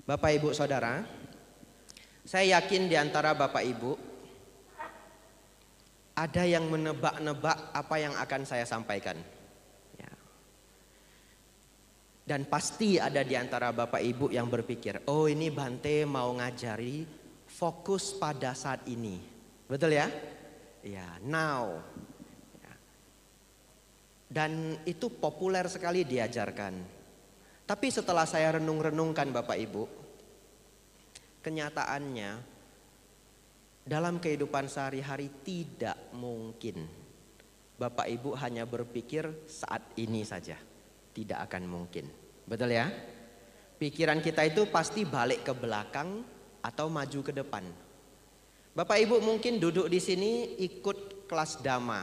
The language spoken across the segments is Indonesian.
Bapak Ibu Saudara, saya yakin di antara Bapak Ibu ada yang menebak-nebak apa yang akan saya sampaikan. Ya. Dan pasti ada di antara Bapak Ibu yang berpikir, oh ini Bante mau ngajari fokus pada saat ini. Betul ya? Ya, now. Ya. Dan itu populer sekali diajarkan. Tapi setelah saya renung-renungkan Bapak Ibu, kenyataannya dalam kehidupan sehari-hari tidak mungkin Bapak Ibu hanya berpikir saat ini saja. Tidak akan mungkin. Betul ya? Pikiran kita itu pasti balik ke belakang atau maju ke depan. Bapak Ibu mungkin duduk di sini ikut kelas Dhamma,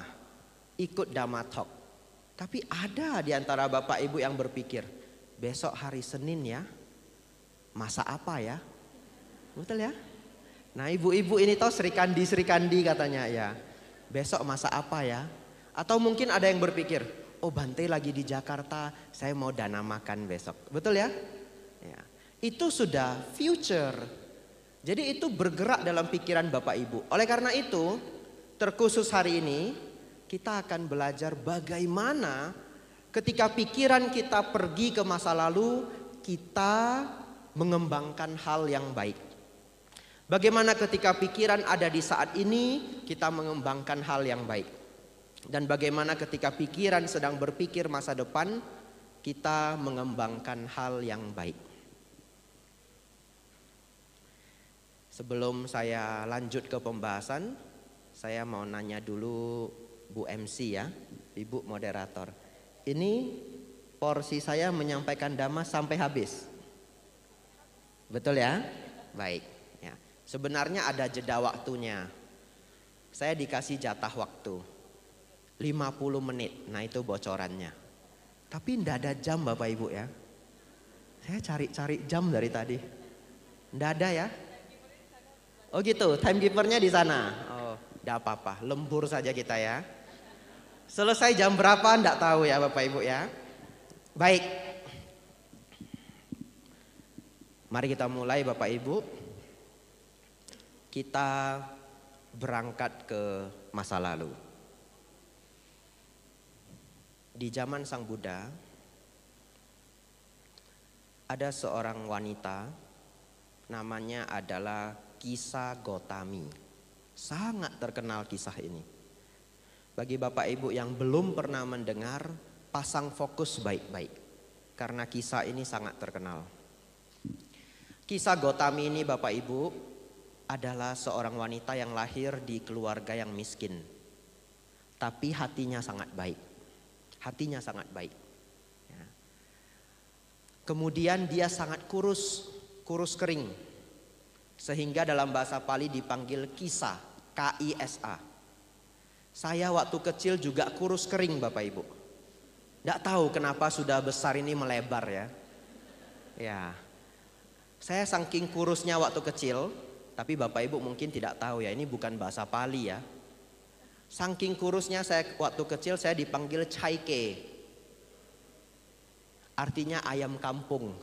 ikut Dhamma Talk. Tapi ada di antara Bapak Ibu yang berpikir, besok hari Senin ya, masa apa ya? Betul ya? Nah ibu-ibu ini tahu Sri Kandi katanya ya. Besok masa apa ya? Atau mungkin ada yang berpikir, oh Bante lagi di Jakarta, saya mau dana makan besok. Betul ya? Ya. Itu sudah future. Jadi itu bergerak dalam pikiran Bapak Ibu. Oleh karena itu, terkhusus hari ini kita akan belajar bagaimana ketika pikiran kita pergi ke masa lalu, kita mengembangkan hal yang baik. Bagaimana ketika pikiran ada di saat ini, kita mengembangkan hal yang baik. Dan bagaimana ketika pikiran sedang berpikir masa depan, kita mengembangkan hal yang baik. Sebelum saya lanjut ke pembahasan, saya mau nanya dulu Bu MC ya, Ibu moderator. Ini porsi saya menyampaikan Dhamma sampai habis. Betul ya? Baik. Sebenarnya ada jeda waktunya. Saya dikasih jatah waktu 50 menit. Nah itu bocorannya. Tapi tidak ada jam Bapak Ibu ya. Saya cari-cari jam dari tadi. Tidak ada ya. Oh gitu, timekeepernya di sana. Oh, tidak apa-apa, lembur saja kita ya. Selesai jam berapa tidak tahu ya Bapak Ibu ya. Baik. Mari kita mulai Bapak Ibu. Kita berangkat ke masa lalu. Di zaman Sang Buddha, ada seorang wanita, namanya adalah Kisa Gotami. Sangat terkenal kisah ini. Bagi Bapak Ibu yang belum pernah mendengar, pasang fokus baik-baik. Karena kisah ini sangat terkenal. Kisa Gotami ini Bapak Ibu adalah seorang wanita yang lahir di keluarga yang miskin. Tapi hatinya sangat baik. Hatinya sangat baik. Ya. Kemudian dia sangat kurus kering. Sehingga dalam bahasa Pali dipanggil Kisa, K-I-S-A. Saya waktu kecil juga kurus kering Bapak Ibu. Tidak tahu kenapa sudah besar ini melebar ya. Ya. Saya saking kurusnya waktu kecil. Tapi Bapak Ibu mungkin tidak tahu ya, ini bukan bahasa Pali ya. Saking kurusnya saya waktu kecil saya dipanggil Caike. Artinya ayam kampung.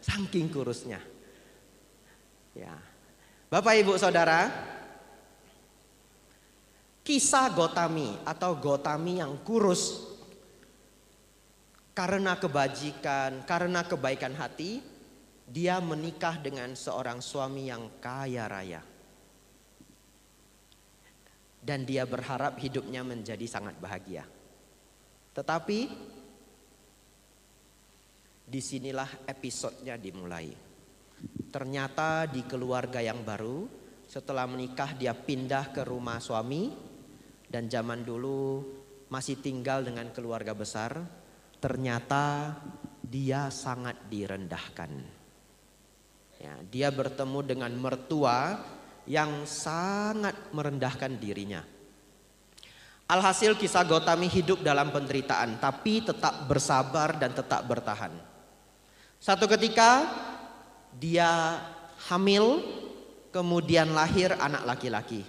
Saking kurusnya. Ya. Bapak Ibu Saudara, Kisa Gotami atau Gotami yang kurus karena kebajikan, karena kebaikan hati, dia menikah dengan seorang suami yang kaya raya. Dan dia berharap hidupnya menjadi sangat bahagia. Tetapi disinilah episodenya dimulai. Ternyata di keluarga yang baru, setelah menikah dia pindah ke rumah suami. Dan zaman dulu masih tinggal dengan keluarga besar. Ternyata dia sangat direndahkan. Ya, dia bertemu dengan mertua yang sangat merendahkan dirinya. Alhasil Kisa Gotami hidup dalam penderitaan, tapi tetap bersabar dan tetap bertahan. Satu ketika dia hamil, kemudian lahir anak laki-laki.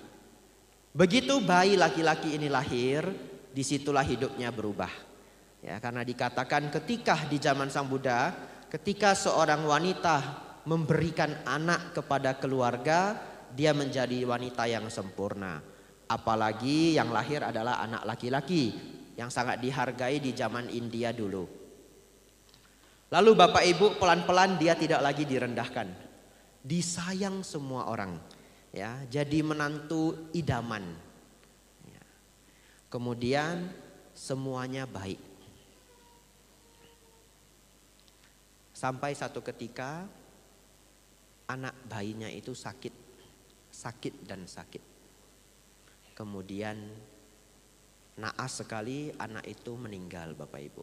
Begitu bayi laki-laki ini lahir, disitulah hidupnya berubah. Ya, karena dikatakan ketika di zaman Sang Buddha, ketika seorang wanita memberikan anak kepada keluarga, dia menjadi wanita yang sempurna. Apalagi yang lahir adalah anak laki-laki yang sangat dihargai di zaman India dulu. Lalu Bapak Ibu, pelan-pelan dia tidak lagi direndahkan, disayang semua orang, ya, jadi menantu idaman. Ya. Kemudian semuanya baik. Sampai satu ketika anak bayinya itu sakit dan sakit. Kemudian naas sekali anak itu meninggal, Bapak Ibu.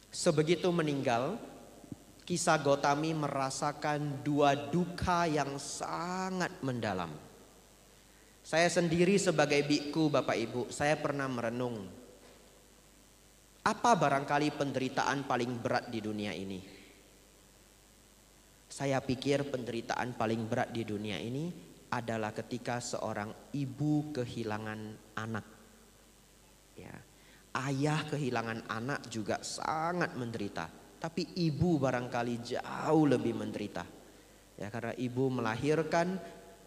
Sebegitu meninggal, Kisah Gotami merasakan dua duka yang sangat mendalam. Saya sendiri sebagai biku, Bapak Ibu, saya pernah merenung. Apa barangkali penderitaan paling berat di dunia ini? Saya pikir penderitaan paling berat di dunia ini adalah ketika seorang ibu kehilangan anak. Ya. Ayah kehilangan anak juga sangat menderita, tapi ibu barangkali jauh lebih menderita. Ya, karena ibu melahirkan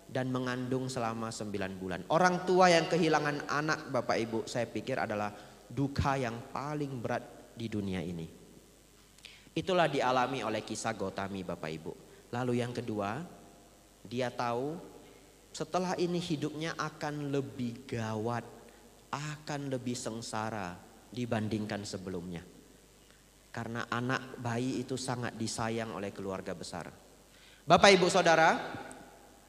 dan mengandung selama 9 bulan. Orang tua yang kehilangan anak, Bapak Ibu, saya pikir adalah duka yang paling berat di dunia ini. Itulah dialami oleh Kisah Gotami, Bapak Ibu. Lalu yang kedua, dia tahu setelah ini hidupnya akan lebih gawat, akan lebih sengsara dibandingkan sebelumnya. Karena anak bayi itu sangat disayang oleh keluarga besar. Bapak Ibu Saudara,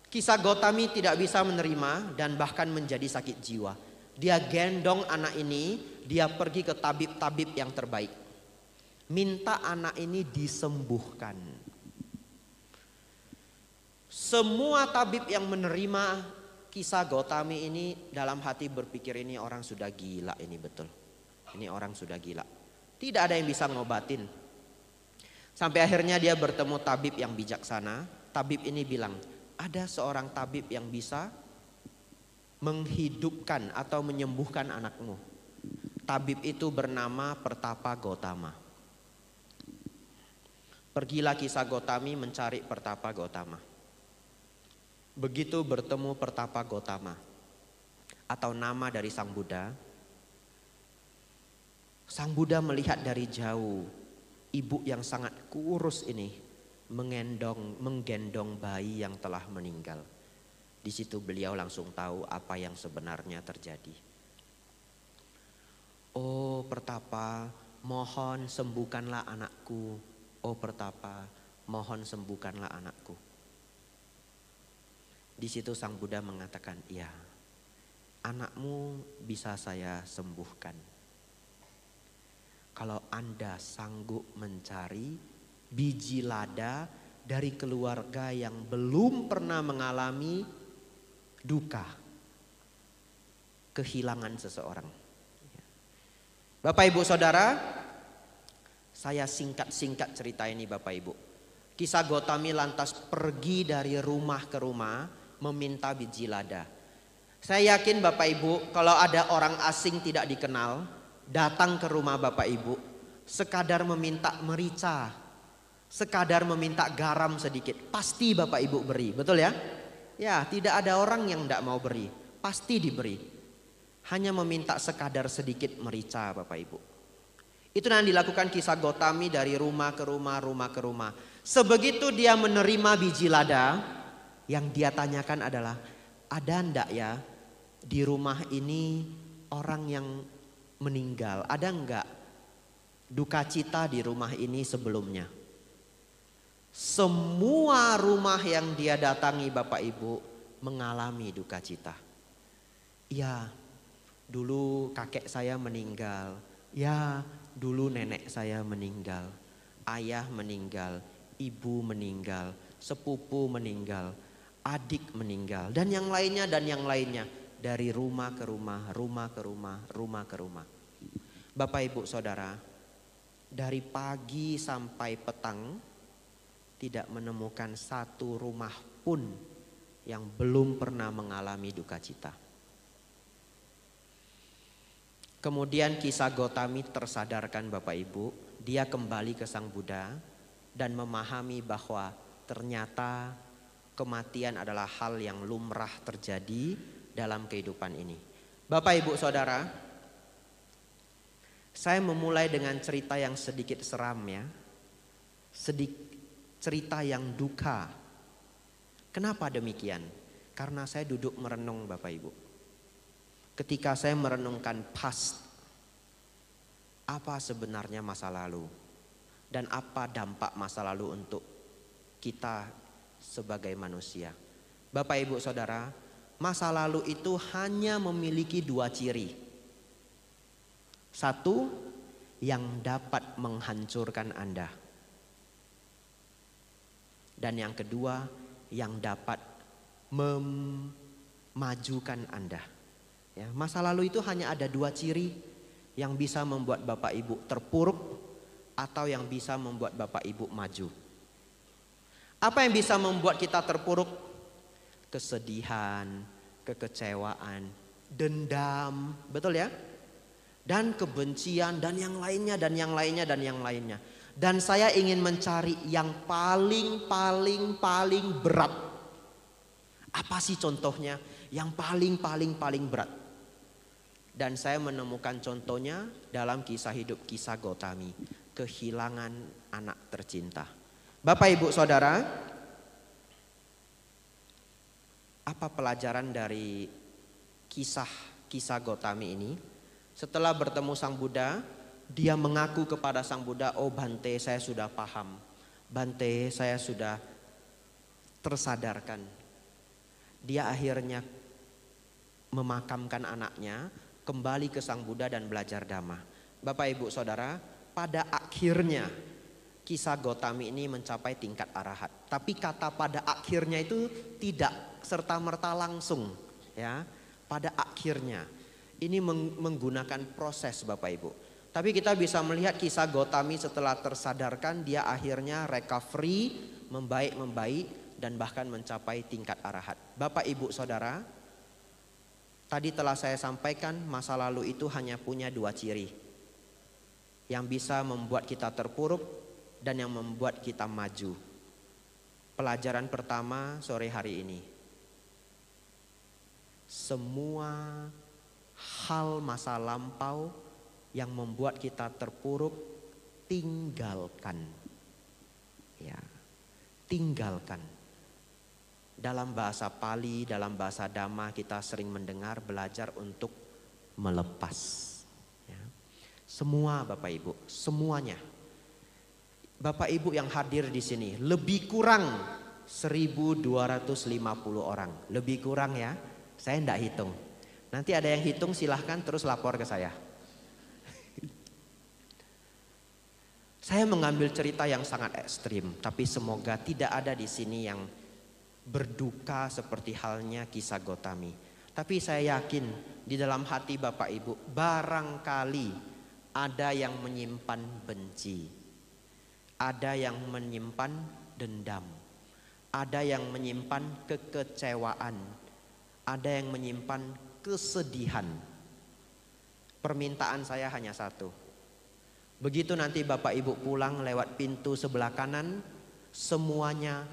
Kisah Gotami tidak bisa menerima dan bahkan menjadi sakit jiwa. Dia gendong anak ini, dia pergi ke tabib-tabib yang terbaik. Minta anak ini disembuhkan. Semua tabib yang menerima Kisah Gotami ini dalam hati berpikir ini orang sudah gila ini, betul. Ini orang sudah gila. Tidak ada yang bisa ngobatin. Sampai akhirnya dia bertemu tabib yang bijaksana. Tabib ini bilang, ada seorang tabib yang bisa menghidupkan atau menyembuhkan anakmu. Tabib itu bernama Pertapa Gotama. Pergilah Kisah Gotami mencari Pertapa Gotama. Begitu bertemu Pertapa Gotama atau nama dari Sang Buddha, Sang Buddha melihat dari jauh ibu yang sangat kurus ini menggendong bayi yang telah meninggal. Di situ beliau langsung tahu apa yang sebenarnya terjadi. Oh Pertapa, mohon sembuhkanlah anakku. Oh Pertapa, mohon sembuhkanlah anakku. Di situ Sang Buddha mengatakan, iya, anakmu bisa saya sembuhkan. Kalau Anda sanggup mencari biji lada dari keluarga yang belum pernah mengalami duka, kehilangan seseorang. Bapak Ibu Saudara, saya singkat-singkat cerita ini Bapak Ibu. Kisah Gotami lantas pergi dari rumah ke rumah meminta biji lada. Saya yakin Bapak Ibu, kalau ada orang asing tidak dikenal datang ke rumah Bapak Ibu, sekadar meminta merica, sekadar meminta garam sedikit, pasti Bapak Ibu beri, betul ya? Ya, tidak ada orang yang tidak mau beri, pasti diberi. Hanya meminta sekadar sedikit merica Bapak Ibu. Itu yang dilakukan Kisah Gotami dari rumah ke rumah, rumah ke rumah. Sebegitu dia menerima biji lada, yang dia tanyakan adalah, ada ndak ya di rumah ini orang yang meninggal? Ada enggak duka cita di rumah ini sebelumnya? Semua rumah yang dia datangi Bapak Ibu mengalami duka cita. Ya, dulu kakek saya meninggal. Ya, dulu nenek saya meninggal. Ayah meninggal, ibu meninggal, sepupu meninggal, adik meninggal, dan yang lainnya dan yang lainnya. Dari rumah ke rumah, rumah ke rumah, rumah ke rumah. Bapak Ibu Saudara, dari pagi sampai petang tidak menemukan satu rumah pun yang belum pernah mengalami duka cita. Kemudian Kisah Gotami tersadarkan Bapak Ibu dia kembali ke Sang Buddha dan memahami bahwa ternyata kematian adalah hal yang lumrah terjadi dalam kehidupan ini. Bapak, Ibu, Saudara, saya memulai dengan cerita yang sedikit seram ya. Cerita yang duka. Kenapa demikian? Karena saya duduk merenung, Bapak Ibu. Ketika saya merenungkan past, apa sebenarnya masa lalu dan apa dampak masa lalu untuk kita sebagai manusia. Bapak, Ibu, Saudara, masa lalu itu hanya memiliki dua ciri. Satu, yang dapat menghancurkan Anda. Dan yang kedua, yang dapat memajukan Anda. Ya, masa lalu itu hanya ada dua ciri yang bisa membuat Bapak Ibu terpuruk atau yang bisa membuat Bapak Ibu maju. Apa yang bisa membuat kita terpuruk? Kesedihan, kekecewaan, dendam, betul ya? Dan kebencian dan yang lainnya dan yang lainnya dan yang lainnya. Dan saya ingin mencari yang paling berat. Apa sih contohnya? Yang paling berat. Dan saya menemukan contohnya dalam kisah hidup kisah Gotami. Kehilangan anak tercinta. Bapak, Ibu, Saudara, apa pelajaran dari kisah Gotami ini? Setelah bertemu Sang Buddha, dia mengaku kepada Sang Buddha, "Oh Bante, saya sudah paham. Bante, saya sudah tersadarkan." Dia akhirnya memakamkan anaknya, kembali ke Sang Buddha dan belajar Dhamma. Bapak, Ibu, Saudara, pada akhirnya kisah Gotami ini mencapai tingkat arahat. Tapi kata pada akhirnya itu tidak serta-merta langsung, ya. Pada akhirnya ini menggunakan proses, Bapak Ibu. Tapi kita bisa melihat kisah Gotami setelah tersadarkan, dia akhirnya recovery, membaik dan bahkan mencapai tingkat arahat. Bapak, Ibu, Saudara, tadi telah saya sampaikan masa lalu itu hanya punya dua ciri. Yang bisa membuat kita terpuruk dan yang membuat kita maju. Pelajaran pertama sore hari ini. Semua hal masa lampau yang membuat kita terpuruk, tinggalkan. Ya, tinggalkan. Dalam bahasa Pali, dalam bahasa Dhamma kita sering mendengar belajar untuk melepas. Ya. Semua Bapak Ibu, semuanya. Bapak Ibu yang hadir di sini lebih kurang 1.250 orang. Lebih kurang ya, saya enggak hitung. Nanti ada yang hitung silahkan terus lapor ke saya. Saya mengambil cerita yang sangat ekstrim, tapi semoga tidak ada di sini yang berduka seperti halnya kisah Gotami. Tapi saya yakin di dalam hati Bapak Ibu barangkali ada yang menyimpan benci, ada yang menyimpan dendam, ada yang menyimpan kekecewaan, ada yang menyimpan kesedihan. Permintaan saya hanya satu. Begitu nanti Bapak Ibu pulang lewat pintu sebelah kanan, semuanya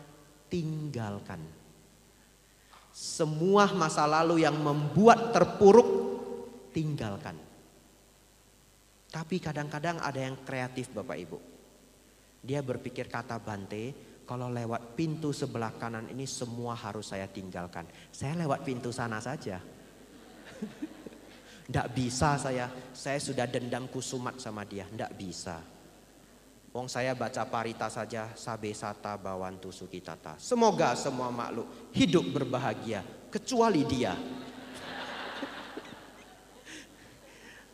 tinggalkan. Semua masa lalu yang membuat terpuruk, tinggalkan. Tapi kadang-kadang ada yang kreatif Bapak Ibu. Dia berpikir, kata Bante, kalau lewat pintu sebelah kanan ini semua harus saya tinggalkan. Saya lewat pintu sana saja. Nggak bisa saya sudah dendam kusumat sama dia, nggak bisa. Wong saya baca parita saja, sabe sata bawantu sukitata. Semoga semua makhluk hidup berbahagia kecuali dia.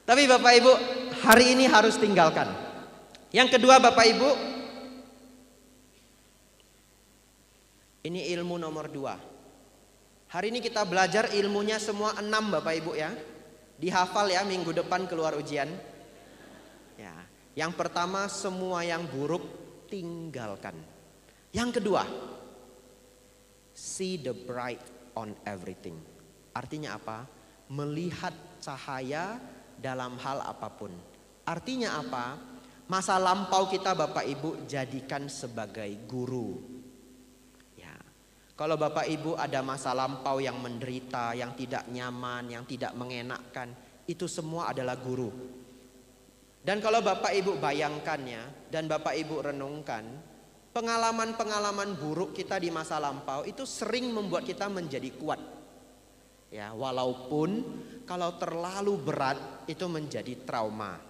Tapi Bapak Ibu, hari ini harus tinggalkan. Yang kedua Bapak Ibu, ini ilmu nomor 2. Hari ini kita belajar ilmunya semua 6 Bapak Ibu ya. Dihafal ya, minggu depan keluar ujian. Ya. Yang pertama, semua yang buruk tinggalkan. Yang kedua, see the bright on everything. Artinya apa? Melihat cahaya dalam hal apapun. Artinya apa? Masa lampau kita Bapak Ibu jadikan sebagai guru. Ya. Kalau Bapak Ibu ada masa lampau yang menderita, yang tidak nyaman, yang tidak mengenakkan, itu semua adalah guru. Dan kalau Bapak Ibu bayangkannya dan Bapak Ibu renungkan, pengalaman-pengalaman buruk kita di masa lampau itu sering membuat kita menjadi kuat. Ya, walaupun kalau terlalu berat itu menjadi trauma.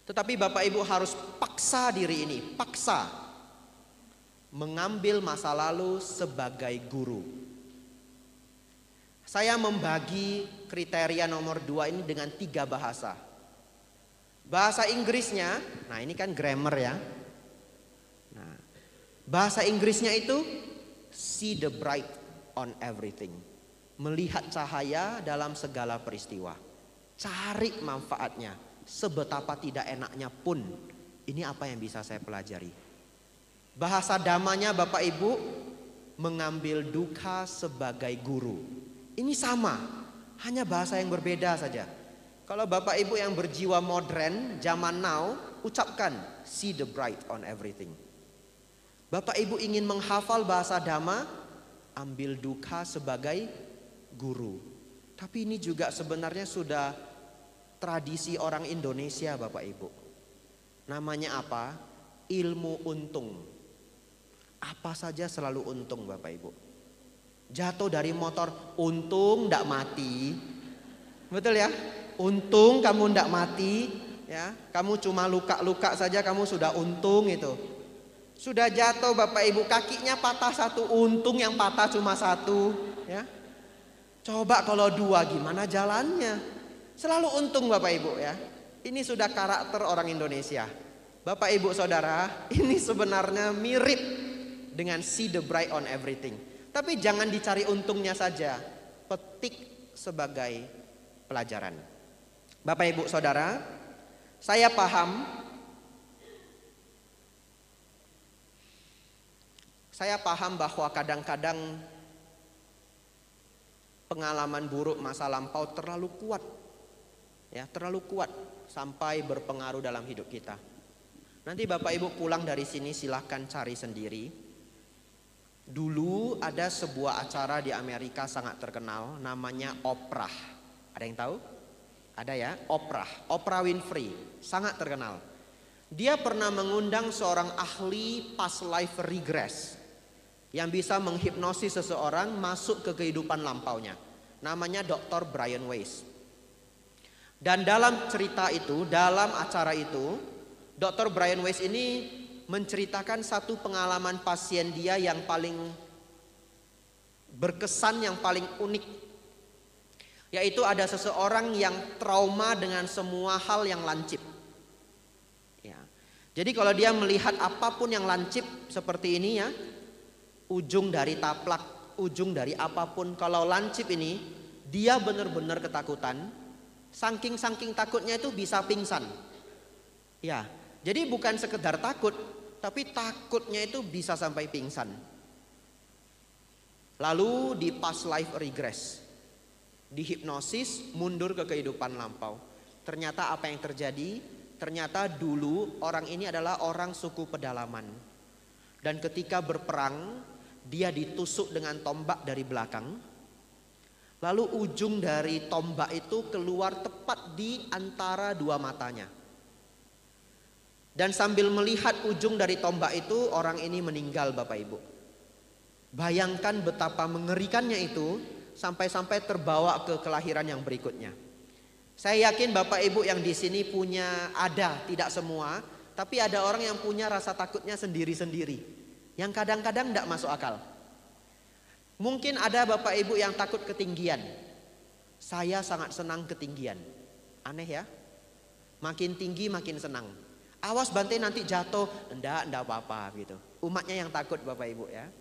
Tetapi Bapak Ibu harus paksa diri ini, paksa mengambil masa lalu sebagai guru. Saya membagi kriteria nomor 2 ini dengan 3 bahasa. Bahasa Inggrisnya, nah ini kan grammar ya. Nah, bahasa Inggrisnya itu see the bright on everything. Melihat cahaya dalam segala peristiwa. Cari manfaatnya. Sebetapa tidak enaknya pun, ini apa yang bisa saya pelajari. Bahasa damanya Bapak Ibu, mengambil duka sebagai guru. Ini sama, hanya bahasa yang berbeda saja. Kalau Bapak Ibu yang berjiwa modern, zaman now, ucapkan see the bright on everything. Bapak Ibu ingin menghafal bahasa dhamma, ambil duka sebagai guru. Tapi ini juga sebenarnya sudah tradisi orang Indonesia Bapak Ibu. Namanya apa? Ilmu untung. Apa saja selalu untung Bapak Ibu. Jatuh dari motor, untung ndak mati. Betul ya? Untung kamu ndak mati, ya. Kamu cuma luka-luka saja kamu sudah untung itu. Sudah jatuh Bapak Ibu, kakinya patah satu, untung yang patah cuma satu, ya. Coba kalau 2 gimana jalannya? Selalu untung Bapak Ibu ya. Ini sudah karakter orang Indonesia. Bapak Ibu Saudara, ini sebenarnya mirip dengan see the bright on everything. Tapi jangan dicari untungnya saja, petik sebagai pelajaran. Bapak Ibu Saudara, saya paham bahwa kadang-kadang pengalaman buruk masa lampau terlalu kuat. Ya, terlalu kuat sampai berpengaruh dalam hidup kita. Nanti Bapak Ibu pulang dari sini silahkan cari sendiri. Dulu ada sebuah acara di Amerika sangat terkenal, namanya Oprah. Ada yang tahu? Ada ya, Oprah Winfrey, sangat terkenal. Dia pernah mengundang seorang ahli past life regress yang bisa menghipnosis seseorang masuk ke kehidupan lampaunya. Namanya Dr. Brian Weiss. Dan dalam cerita itu, dalam acara itu, Dr. Brian Weiss ini menceritakan satu pengalaman pasien dia yang paling berkesan, yang paling unik. Yaitu ada seseorang yang trauma dengan semua hal yang lancip. Ya. Jadi kalau dia melihat apapun yang lancip seperti ini ya, ujung dari taplak, ujung dari apapun, kalau lancip ini, dia benar-benar ketakutan. Saking takutnya itu bisa pingsan. Ya, jadi bukan sekedar takut, tapi takutnya itu bisa sampai pingsan. Lalu di past life regress, dihipnosis mundur ke kehidupan lampau. Ternyata apa yang terjadi? Ternyata dulu orang ini adalah orang suku pedalaman. Dan ketika berperang, dia ditusuk dengan tombak dari belakang. Lalu ujung dari tombak itu keluar tepat di antara 2 matanya. Dan sambil melihat ujung dari tombak itu, orang ini meninggal Bapak Ibu. Bayangkan betapa mengerikannya itu, sampai-sampai terbawa ke kelahiran yang berikutnya. Saya yakin Bapak Ibu yang di sini punya, ada, tidak semua, tapi ada orang yang punya rasa takutnya sendiri-sendiri, yang kadang-kadang tidak masuk akal. Mungkin ada Bapak Ibu yang takut ketinggian. Saya sangat senang ketinggian. Aneh ya. Makin tinggi makin senang. Awas Bante nanti jatuh. Enggak apa-apa gitu. Umatnya yang takut Bapak Ibu ya.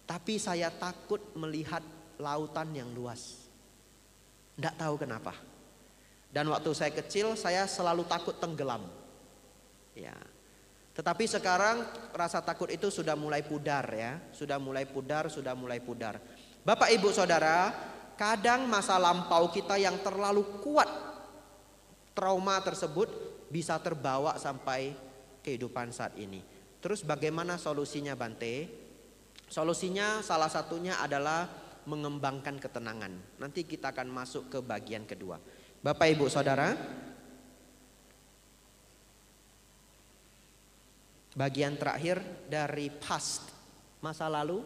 Tapi saya takut melihat lautan yang luas. Enggak tahu kenapa. Dan waktu saya kecil saya selalu takut tenggelam. Ya. Tetapi sekarang rasa takut itu sudah mulai pudar ya. Sudah mulai pudar. Bapak Ibu Saudara, kadang masa lampau kita yang terlalu kuat, trauma tersebut, bisa terbawa sampai kehidupan saat ini. Terus bagaimana solusinya Bante? Solusinya salah satunya adalah mengembangkan ketenangan. Nanti kita akan masuk ke bagian kedua. Bapak Ibu Saudara, bagian terakhir dari past, masa lalu.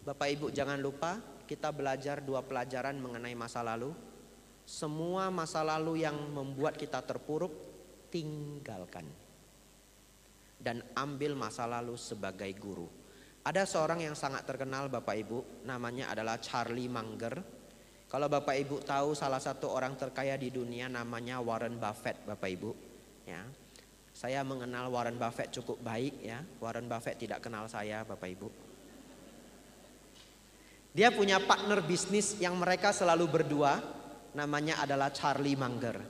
Bapak Ibu jangan lupa kita belajar 2 pelajaran mengenai masa lalu. Semua masa lalu yang membuat kita terpuruk, tinggalkan. Dan ambil masa lalu sebagai guru. Ada seorang yang sangat terkenal Bapak Ibu, namanya adalah Charlie Munger. Kalau Bapak Ibu tahu salah satu orang terkaya di dunia namanya Warren Buffett Bapak Ibu. Ya, saya mengenal Warren Buffett cukup baik ya. Warren Buffett tidak kenal saya Bapak Ibu. Dia punya partner bisnis yang mereka selalu berdua, namanya adalah Charlie Munger.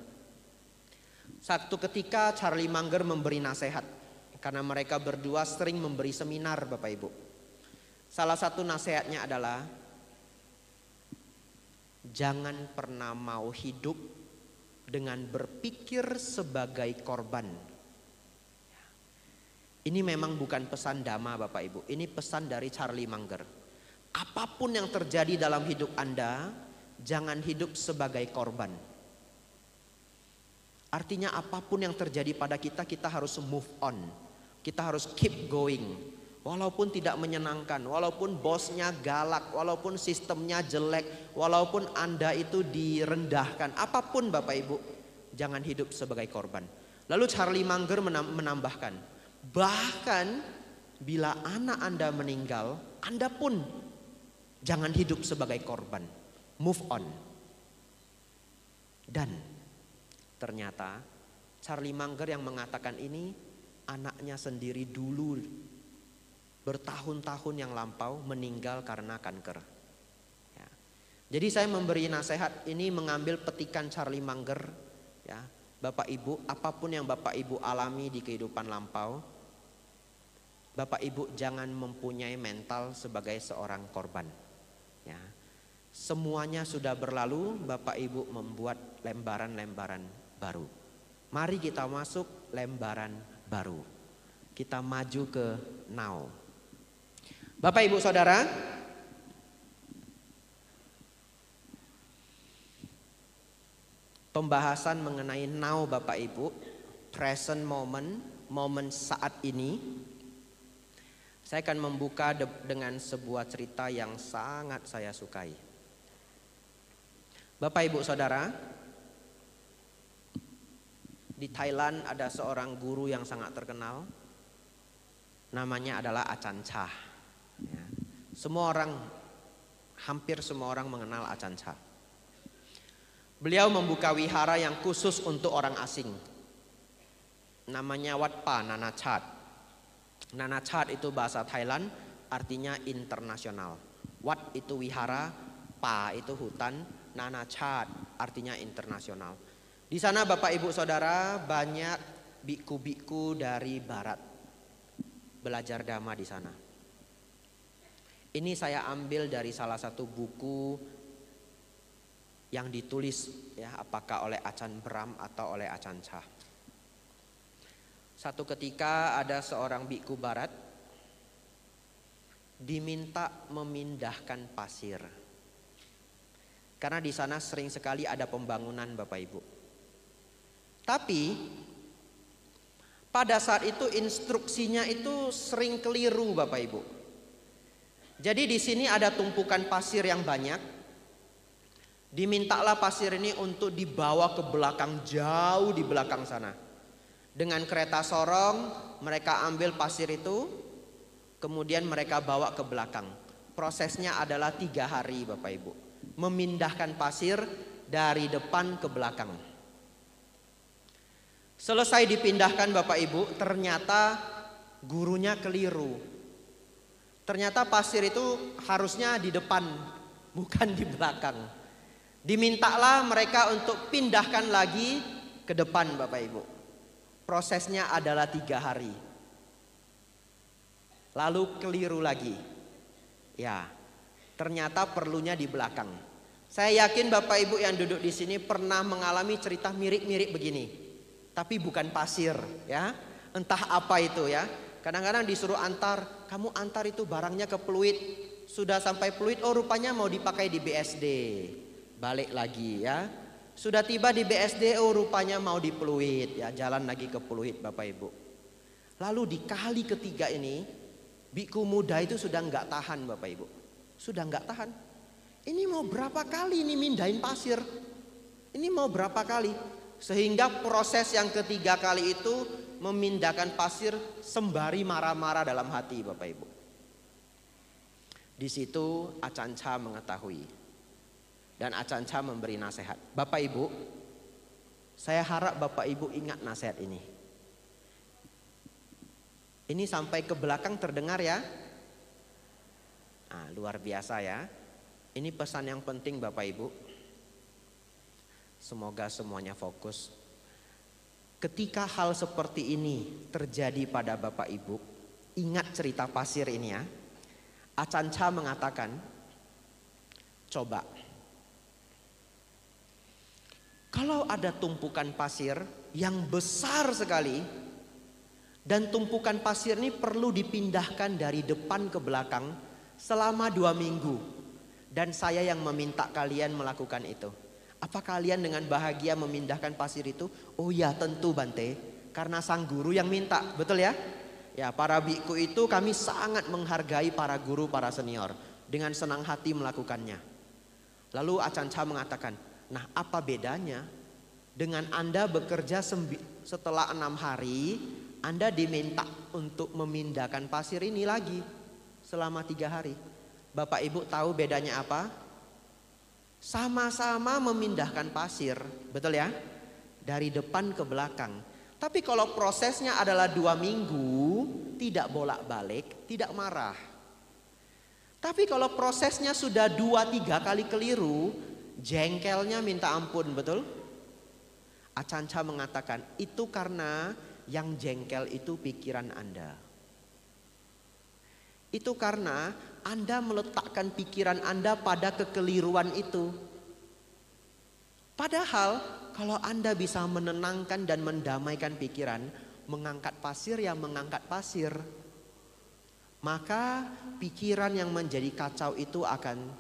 Satu ketika Charlie Munger memberi nasihat, karena mereka berdua sering memberi seminar Bapak Ibu. Salah satu nasihatnya adalah, jangan pernah mau hidup dengan berpikir sebagai korban. Ini memang bukan pesan Dhamma Bapak Ibu, ini pesan dari Charlie Munger. Apapun yang terjadi dalam hidup Anda, jangan hidup sebagai korban. Artinya apapun yang terjadi pada kita, kita harus move on. Kita harus keep going. Walaupun tidak menyenangkan, walaupun bosnya galak, walaupun sistemnya jelek, walaupun Anda itu direndahkan. Apapun Bapak Ibu, jangan hidup sebagai korban. Lalu Charlie Munger menambahkan, bahkan bila anak Anda meninggal, Anda pun jangan hidup sebagai korban. Move on. Dan ternyata Charlie Munger yang mengatakan ini, anaknya sendiri dulu bertahun-tahun yang lampau meninggal karena kanker. Ya. Jadi saya memberi nasihat ini mengambil petikan Charlie Munger. Ya, Bapak Ibu, apapun yang Bapak Ibu alami di kehidupan lampau, Bapak Ibu jangan mempunyai mental sebagai seorang korban. Ya. Semuanya sudah berlalu, Bapak Ibu membuat lembaran-lembaran baru. Mari kita masuk lembaran baru. Kita maju ke now. Bapak Ibu Saudara, pembahasan mengenai now Bapak Ibu, present moment, momen saat ini. Saya akan membuka dengan sebuah cerita yang sangat saya sukai. Bapak Ibu Saudara, di Thailand ada seorang guru yang sangat terkenal. Namanya adalah Achan Chah. Ya. Hampir semua orang mengenal Achan Chah. Beliau membuka wihara yang khusus untuk orang asing. Namanya Wat Pa Nanachat. Nanachat itu bahasa Thailand, artinya internasional. Wat itu wihara, Pa itu hutan, Nanachat artinya internasional. Di sana Bapak Ibu Saudara banyak biku-biku dari barat belajar Dhamma di sana. Ini saya ambil dari salah satu buku yang ditulis ya, apakah oleh Achan Brahm atau oleh Achan Chah. Satu ketika ada seorang biku barat diminta memindahkan pasir. Karena di sana sering sekali ada pembangunan Bapak Ibu. Tapi pada saat itu instruksinya itu sering keliru Bapak Ibu. Jadi di sini ada tumpukan pasir yang banyak. Dimintalah pasir ini untuk dibawa ke belakang, jauh di belakang sana. Dengan kereta sorong mereka ambil pasir itu, kemudian mereka bawa ke belakang. Prosesnya adalah 3 hari Bapak Ibu. Memindahkan pasir dari depan ke belakang. Selesai dipindahkan Bapak Ibu, ternyata gurunya keliru. Ternyata pasir itu harusnya di depan, bukan di belakang. Dimintalah mereka untuk pindahkan lagi ke depan Bapak Ibu. Prosesnya adalah 3 hari. Lalu keliru lagi. Ya, ternyata perlunya di belakang. Saya yakin Bapak Ibu yang duduk di sini pernah mengalami cerita mirip-mirip begini. tapi bukan pasir ya. Entah apa itu ya. Kadang-kadang disuruh antar, kamu antar itu barangnya ke Pluit. Sudah sampai Pluit, oh rupanya mau dipakai di BSD. Balik lagi ya. Sudah tiba di BSD, oh rupanya mau di Pluit ya, jalan lagi ke Pluit Bapak Ibu. Lalu di kali ketiga ini, biku muda itu sudah nggak tahan Bapak Ibu. Sudah nggak tahan. Ini mau berapa kali ini mindahin pasir? Ini mau berapa kali? Sehingga proses yang ketiga kali itu memindahkan pasir sembari marah-marah dalam hati Bapak Ibu. Di situ Acanca mengetahui. Dan Acanca memberi nasihat. Bapak Ibu, saya harap Bapak Ibu ingat nasihat ini. Ini sampai ke belakang terdengar ya. Nah, luar biasa ya. Ini pesan yang penting Bapak Ibu. Semoga semuanya fokus. Ketika hal seperti ini terjadi pada Bapak Ibu, ingat cerita pasir ini ya. Acanca mengatakan, coba. Kalau ada tumpukan pasir yang besar sekali, dan tumpukan pasir ini perlu dipindahkan dari depan ke belakang selama 2 minggu. Dan saya yang meminta kalian melakukan itu. Apa kalian dengan bahagia memindahkan pasir itu? Oh ya tentu Bante, karena sang guru yang minta, betul ya? Ya para biku itu kami sangat menghargai para guru, para senior. Dengan senang hati melakukannya. Lalu Acanca mengatakan, nah apa bedanya dengan Anda bekerja setelah 6 hari, Anda diminta untuk memindahkan pasir ini lagi selama 3 hari. Bapak Ibu tahu bedanya apa? Sama-sama memindahkan pasir, betul ya? Dari depan ke belakang. Tapi kalau prosesnya adalah 2 minggu, tidak bolak-balik, tidak marah. Tapi kalau prosesnya sudah 2-3 kali keliru, jengkelnya minta ampun, betul? Acanca mengatakan, itu karena yang jengkel itu pikiran Anda. Itu karena Anda meletakkan pikiran Anda pada kekeliruan itu. Padahal kalau Anda bisa menenangkan dan mendamaikan pikiran, mengangkat pasir ya mengangkat pasir, maka pikiran yang menjadi kacau itu akan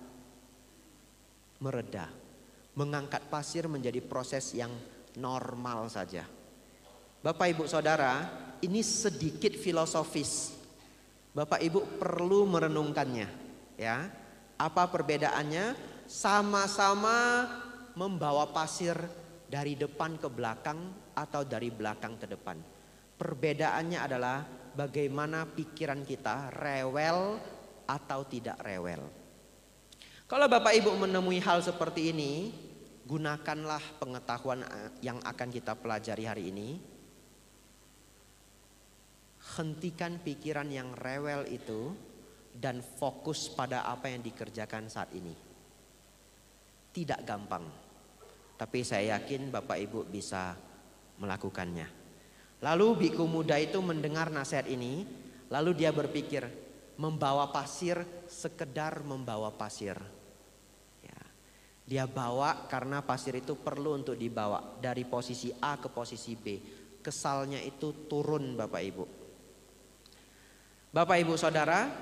mereda. Mengangkat pasir menjadi proses yang normal saja. Bapak Ibu Saudara, ini sedikit filosofis. Bapak Ibu perlu merenungkannya ya. Apa perbedaannya? Sama-sama membawa pasir dari depan ke belakang atau dari belakang ke depan. Perbedaannya adalah bagaimana pikiran kita, rewel atau tidak rewel. Kalau Bapak Ibu menemui hal seperti ini, gunakanlah pengetahuan yang akan kita pelajari hari ini. Hentikan pikiran yang rewel itu dan fokus pada apa yang dikerjakan saat ini. Tidak gampang, tapi saya yakin Bapak Ibu bisa melakukannya. Lalu biku muda itu mendengar nasihat ini, lalu dia berpikir, membawa pasir sekedar membawa pasir. Ya, dia bawa karena pasir itu perlu untuk dibawa dari posisi A ke posisi B. Kesalnya itu turun Bapak Ibu. Bapak Ibu Saudara,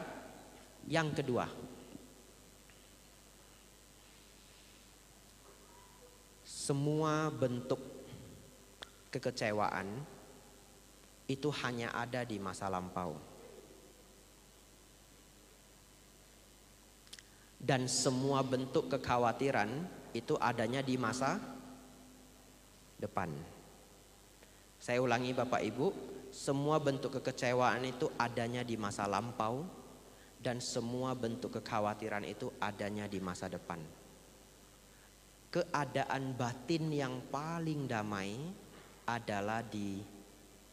yang kedua, semua bentuk kekecewaan itu hanya ada di masa lampau. Dan semua bentuk kekhawatiran itu adanya di masa depan. Saya ulangi Bapak Ibu, semua bentuk kekecewaan itu adanya di masa lampau dan semua bentuk kekhawatiran itu adanya di masa depan. Keadaan batin yang paling damai adalah di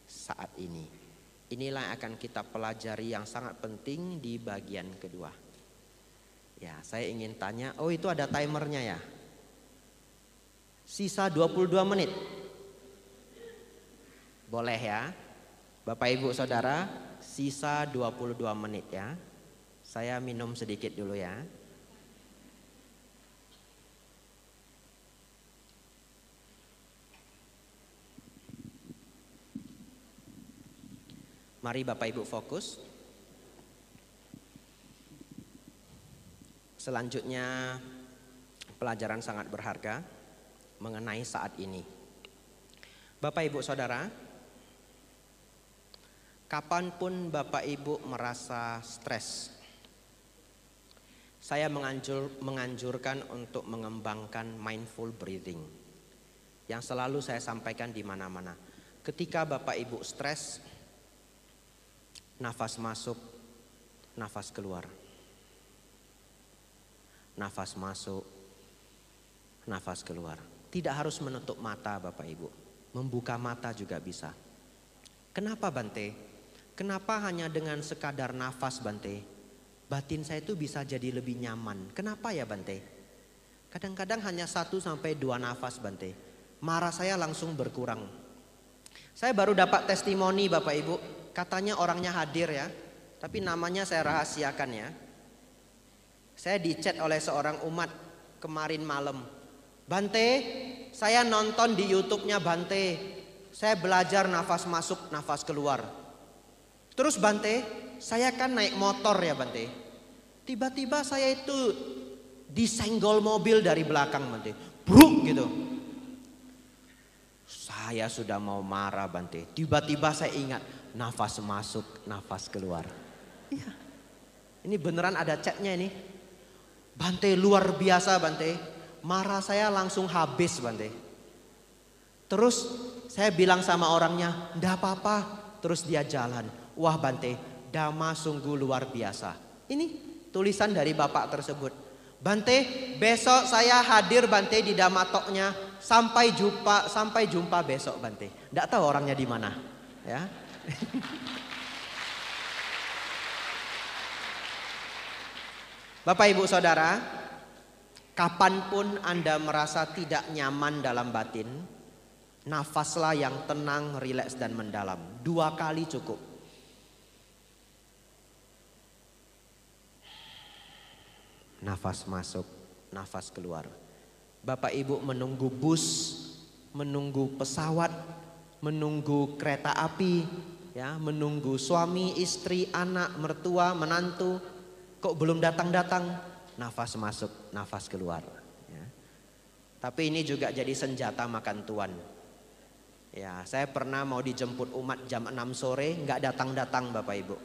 saat ini. Inilah yang akan kita pelajari yang sangat penting di bagian kedua. Ya, saya ingin tanya, oh itu ada timernya ya? Sisa 22 menit. Boleh ya? Bapak Ibu Saudara, sisa 22 menit ya. Saya minum sedikit dulu ya. Mari Bapak Ibu fokus. Selanjutnya pelajaran sangat berharga mengenai saat ini. Bapak Ibu Saudara, kapanpun Bapak Ibu merasa stres, saya menganjurkan untuk mengembangkan mindful breathing yang selalu saya sampaikan di mana-mana. Ketika Bapak Ibu stres, nafas masuk, nafas keluar. Nafas masuk, nafas keluar. Tidak harus menutup mata Bapak Ibu. Membuka mata juga bisa. Kenapa Bante? Kenapa hanya dengan sekadar nafas Bante? Batin saya itu bisa jadi lebih nyaman. Kenapa ya Bante? Kadang-kadang hanya 1-2 nafas Bante. Marah saya langsung berkurang. Saya baru dapat testimoni Bapak Ibu. Katanya orangnya hadir ya. Tapi namanya saya rahasiakan ya. Saya dichat oleh seorang umat kemarin malam. Bante, saya nonton di YouTube-nya Bante. Saya belajar nafas masuk, nafas keluar. Terus Bante, saya kan naik motor ya Bante. Tiba-tiba saya itu disenggol mobil dari belakang Bante. Bruk gitu. Saya sudah mau marah Bante. Tiba-tiba saya ingat nafas masuk, nafas keluar. Iya. Ini beneran ada chatnya ini. Bante luar biasa Bante. Marah saya langsung habis Bante. Terus saya bilang sama orangnya, "Nggak apa-apa." Terus dia jalan. Wah Bante, Dhamma sungguh luar biasa. Ini tulisan dari bapak tersebut. Bante, besok saya hadir Bante di Dhamma Talk-nya. Sampai jumpa besok Bante. Nggak tahu orangnya di mana, ya. Bapak Ibu Saudara, kapanpun Anda merasa tidak nyaman dalam batin, nafaslah yang tenang, rileks dan mendalam. 2 kali cukup. Nafas masuk, nafas keluar. Bapak Ibu menunggu bus, menunggu pesawat, menunggu kereta api, ya, menunggu suami, istri, anak, mertua, menantu. Kok belum datang-datang? Nafas masuk, nafas keluar. Ya. Tapi ini juga jadi senjata makan tuan. Ya, saya pernah mau dijemput umat jam 6 sore, nggak datang-datang Bapak Ibu.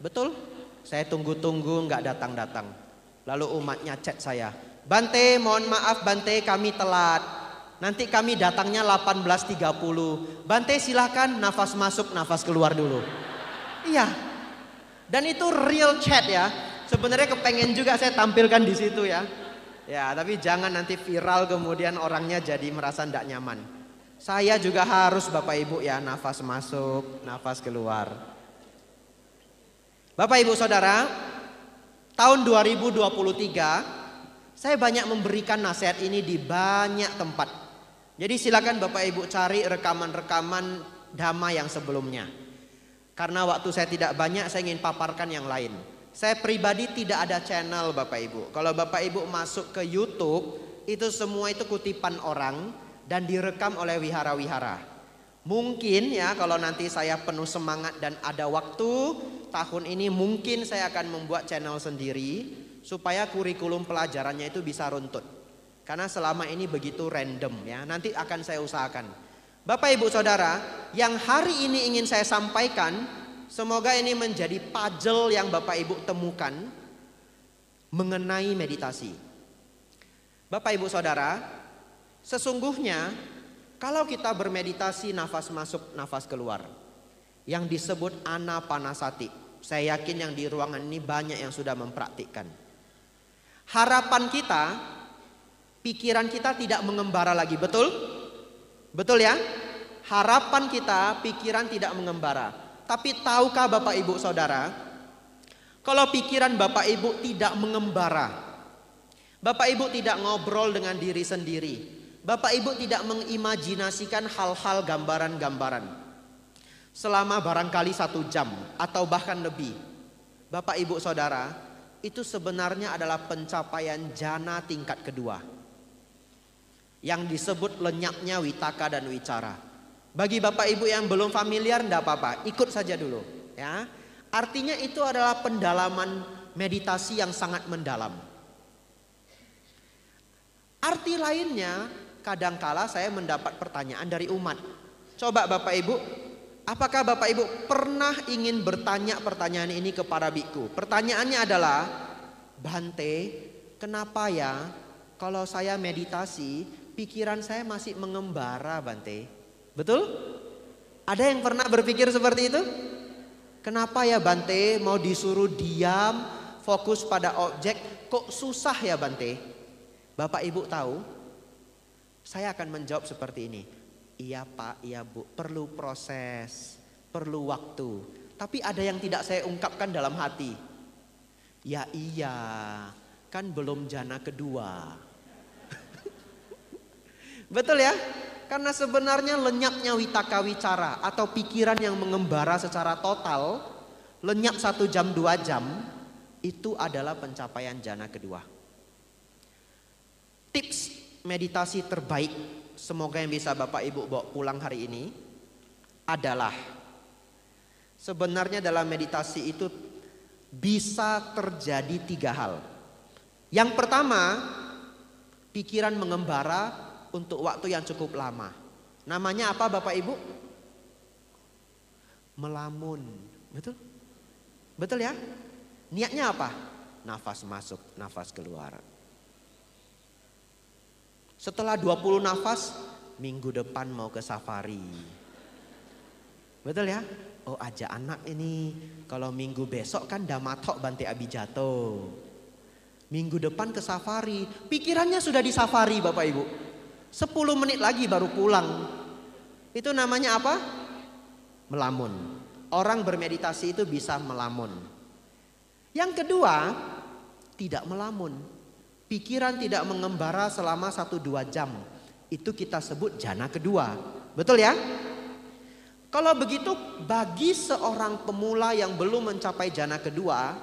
Betul? Saya tunggu-tunggu nggak datang-datang. Lalu umatnya chat saya, Bante, mohon maaf Bante, kami telat. Nanti kami datangnya 18.30. Bante silakan nafas masuk, nafas keluar dulu. Iya. Dan itu real chat ya. Sebenarnya kepengen juga saya tampilkan di situ ya. Ya, tapi jangan nanti viral kemudian orangnya jadi merasa tidak nyaman. Saya juga harus Bapak Ibu ya, nafas masuk, nafas keluar. Bapak Ibu Saudara, tahun 2023 saya banyak memberikan nasihat ini di banyak tempat. Jadi silakan Bapak Ibu cari rekaman-rekaman Dhamma yang sebelumnya. Karena waktu saya tidak banyak, saya ingin paparkan yang lain. Saya pribadi tidak ada channel Bapak Ibu. Kalau Bapak Ibu masuk ke YouTube, itu semua itu kutipan orang dan direkam oleh wihara-wihara. Mungkin ya kalau nanti saya penuh semangat dan ada waktu, tahun ini mungkin saya akan membuat channel sendiri supaya kurikulum pelajarannya itu bisa runtut. Karena selama ini begitu random ya, nanti akan saya usahakan. Bapak Ibu Saudara, yang hari ini ingin saya sampaikan, semoga ini menjadi puzzle yang Bapak Ibu temukan mengenai meditasi. Bapak Ibu Saudara, sesungguhnya kalau kita bermeditasi nafas masuk, nafas keluar, yang disebut anapanasati, saya yakin yang di ruangan ini banyak yang sudah mempraktikkan. Harapan kita, pikiran kita tidak mengembara lagi, betul? Betul ya? Harapan kita, pikiran tidak mengembara. Tapi tahukah Bapak Ibu Saudara, kalau pikiran Bapak Ibu tidak mengembara, Bapak Ibu tidak ngobrol dengan diri sendiri, Bapak Ibu tidak mengimajinasikan hal-hal gambaran-gambaran selama barangkali 1 jam atau bahkan lebih, Bapak Ibu Saudara, itu sebenarnya adalah pencapaian jana tingkat kedua yang disebut lenyapnya witaka dan wicara. Bagi Bapak Ibu yang belum familiar enggak apa-apa, ikut saja dulu ya. Artinya itu adalah pendalaman meditasi yang sangat mendalam. Arti lainnya, kadangkala saya mendapat pertanyaan dari umat. Coba Bapak Ibu, apakah Bapak Ibu pernah ingin bertanya pertanyaan ini kepada biku? Pertanyaannya adalah, Bante, kenapa ya kalau saya meditasi, pikiran saya masih mengembara, Bante? Betul? Ada yang pernah berpikir seperti itu? Kenapa ya Bante, mau disuruh diam, fokus pada objek, kok susah ya Bante? Bapak Ibu tahu, saya akan menjawab seperti ini. Iya Pak, iya Bu, perlu proses, perlu waktu. Tapi ada yang tidak saya ungkapkan dalam hati. Ya iya, kan belum jana kedua. Betul ya? Karena sebenarnya lenyapnya witaka wicara atau pikiran yang mengembara secara total, lenyap 1 jam 2 jam, itu adalah pencapaian jana kedua. Tips meditasi terbaik, semoga yang bisa Bapak Ibu bawa pulang hari ini adalah, sebenarnya dalam meditasi itu bisa terjadi 3 hal. Yang pertama, pikiran mengembara untuk waktu yang cukup lama. Namanya apa Bapak Ibu? Melamun. Betul? Betul ya? Niatnya apa? Nafas masuk, nafas keluar. Setelah 20 nafas, minggu depan mau ke safari. Betul ya? Oh ajak anak ini, kalau minggu besok kan damatok Bante Abijato. Minggu depan ke safari, pikirannya sudah di safari Bapak Ibu. 10 menit lagi baru pulang. Itu namanya apa? Melamun. Orang bermeditasi itu bisa melamun. Yang kedua, tidak melamun. Pikiran tidak mengembara selama 1-2 jam. Itu kita sebut jana kedua. Betul ya? Kalau begitu bagi seorang pemula yang belum mencapai jana kedua,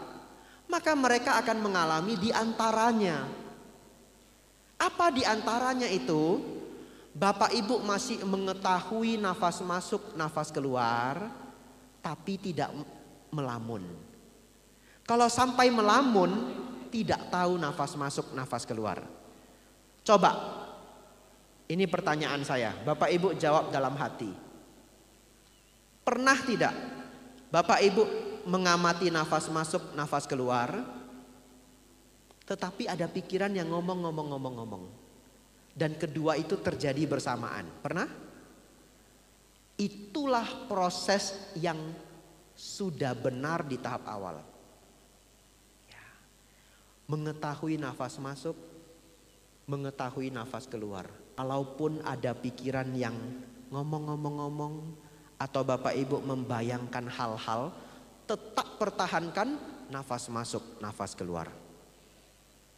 maka mereka akan mengalami diantaranya. Apa diantaranya itu? Bapak Ibu masih mengetahui nafas masuk, nafas keluar, tapi tidak melamun. Kalau sampai melamun, tidak tahu nafas masuk, nafas keluar. Coba, ini pertanyaan saya, Bapak Ibu jawab dalam hati. Pernah tidak Bapak Ibu mengamati nafas masuk, nafas keluar, tetapi ada pikiran yang ngomong. Dan kedua itu terjadi bersamaan. Pernah? Itulah proses yang sudah benar di tahap awal. Mengetahui nafas masuk, mengetahui nafas keluar. Kalaupun ada pikiran yang ngomong, atau Bapak Ibu membayangkan hal-hal, tetap pertahankan nafas masuk, nafas keluar.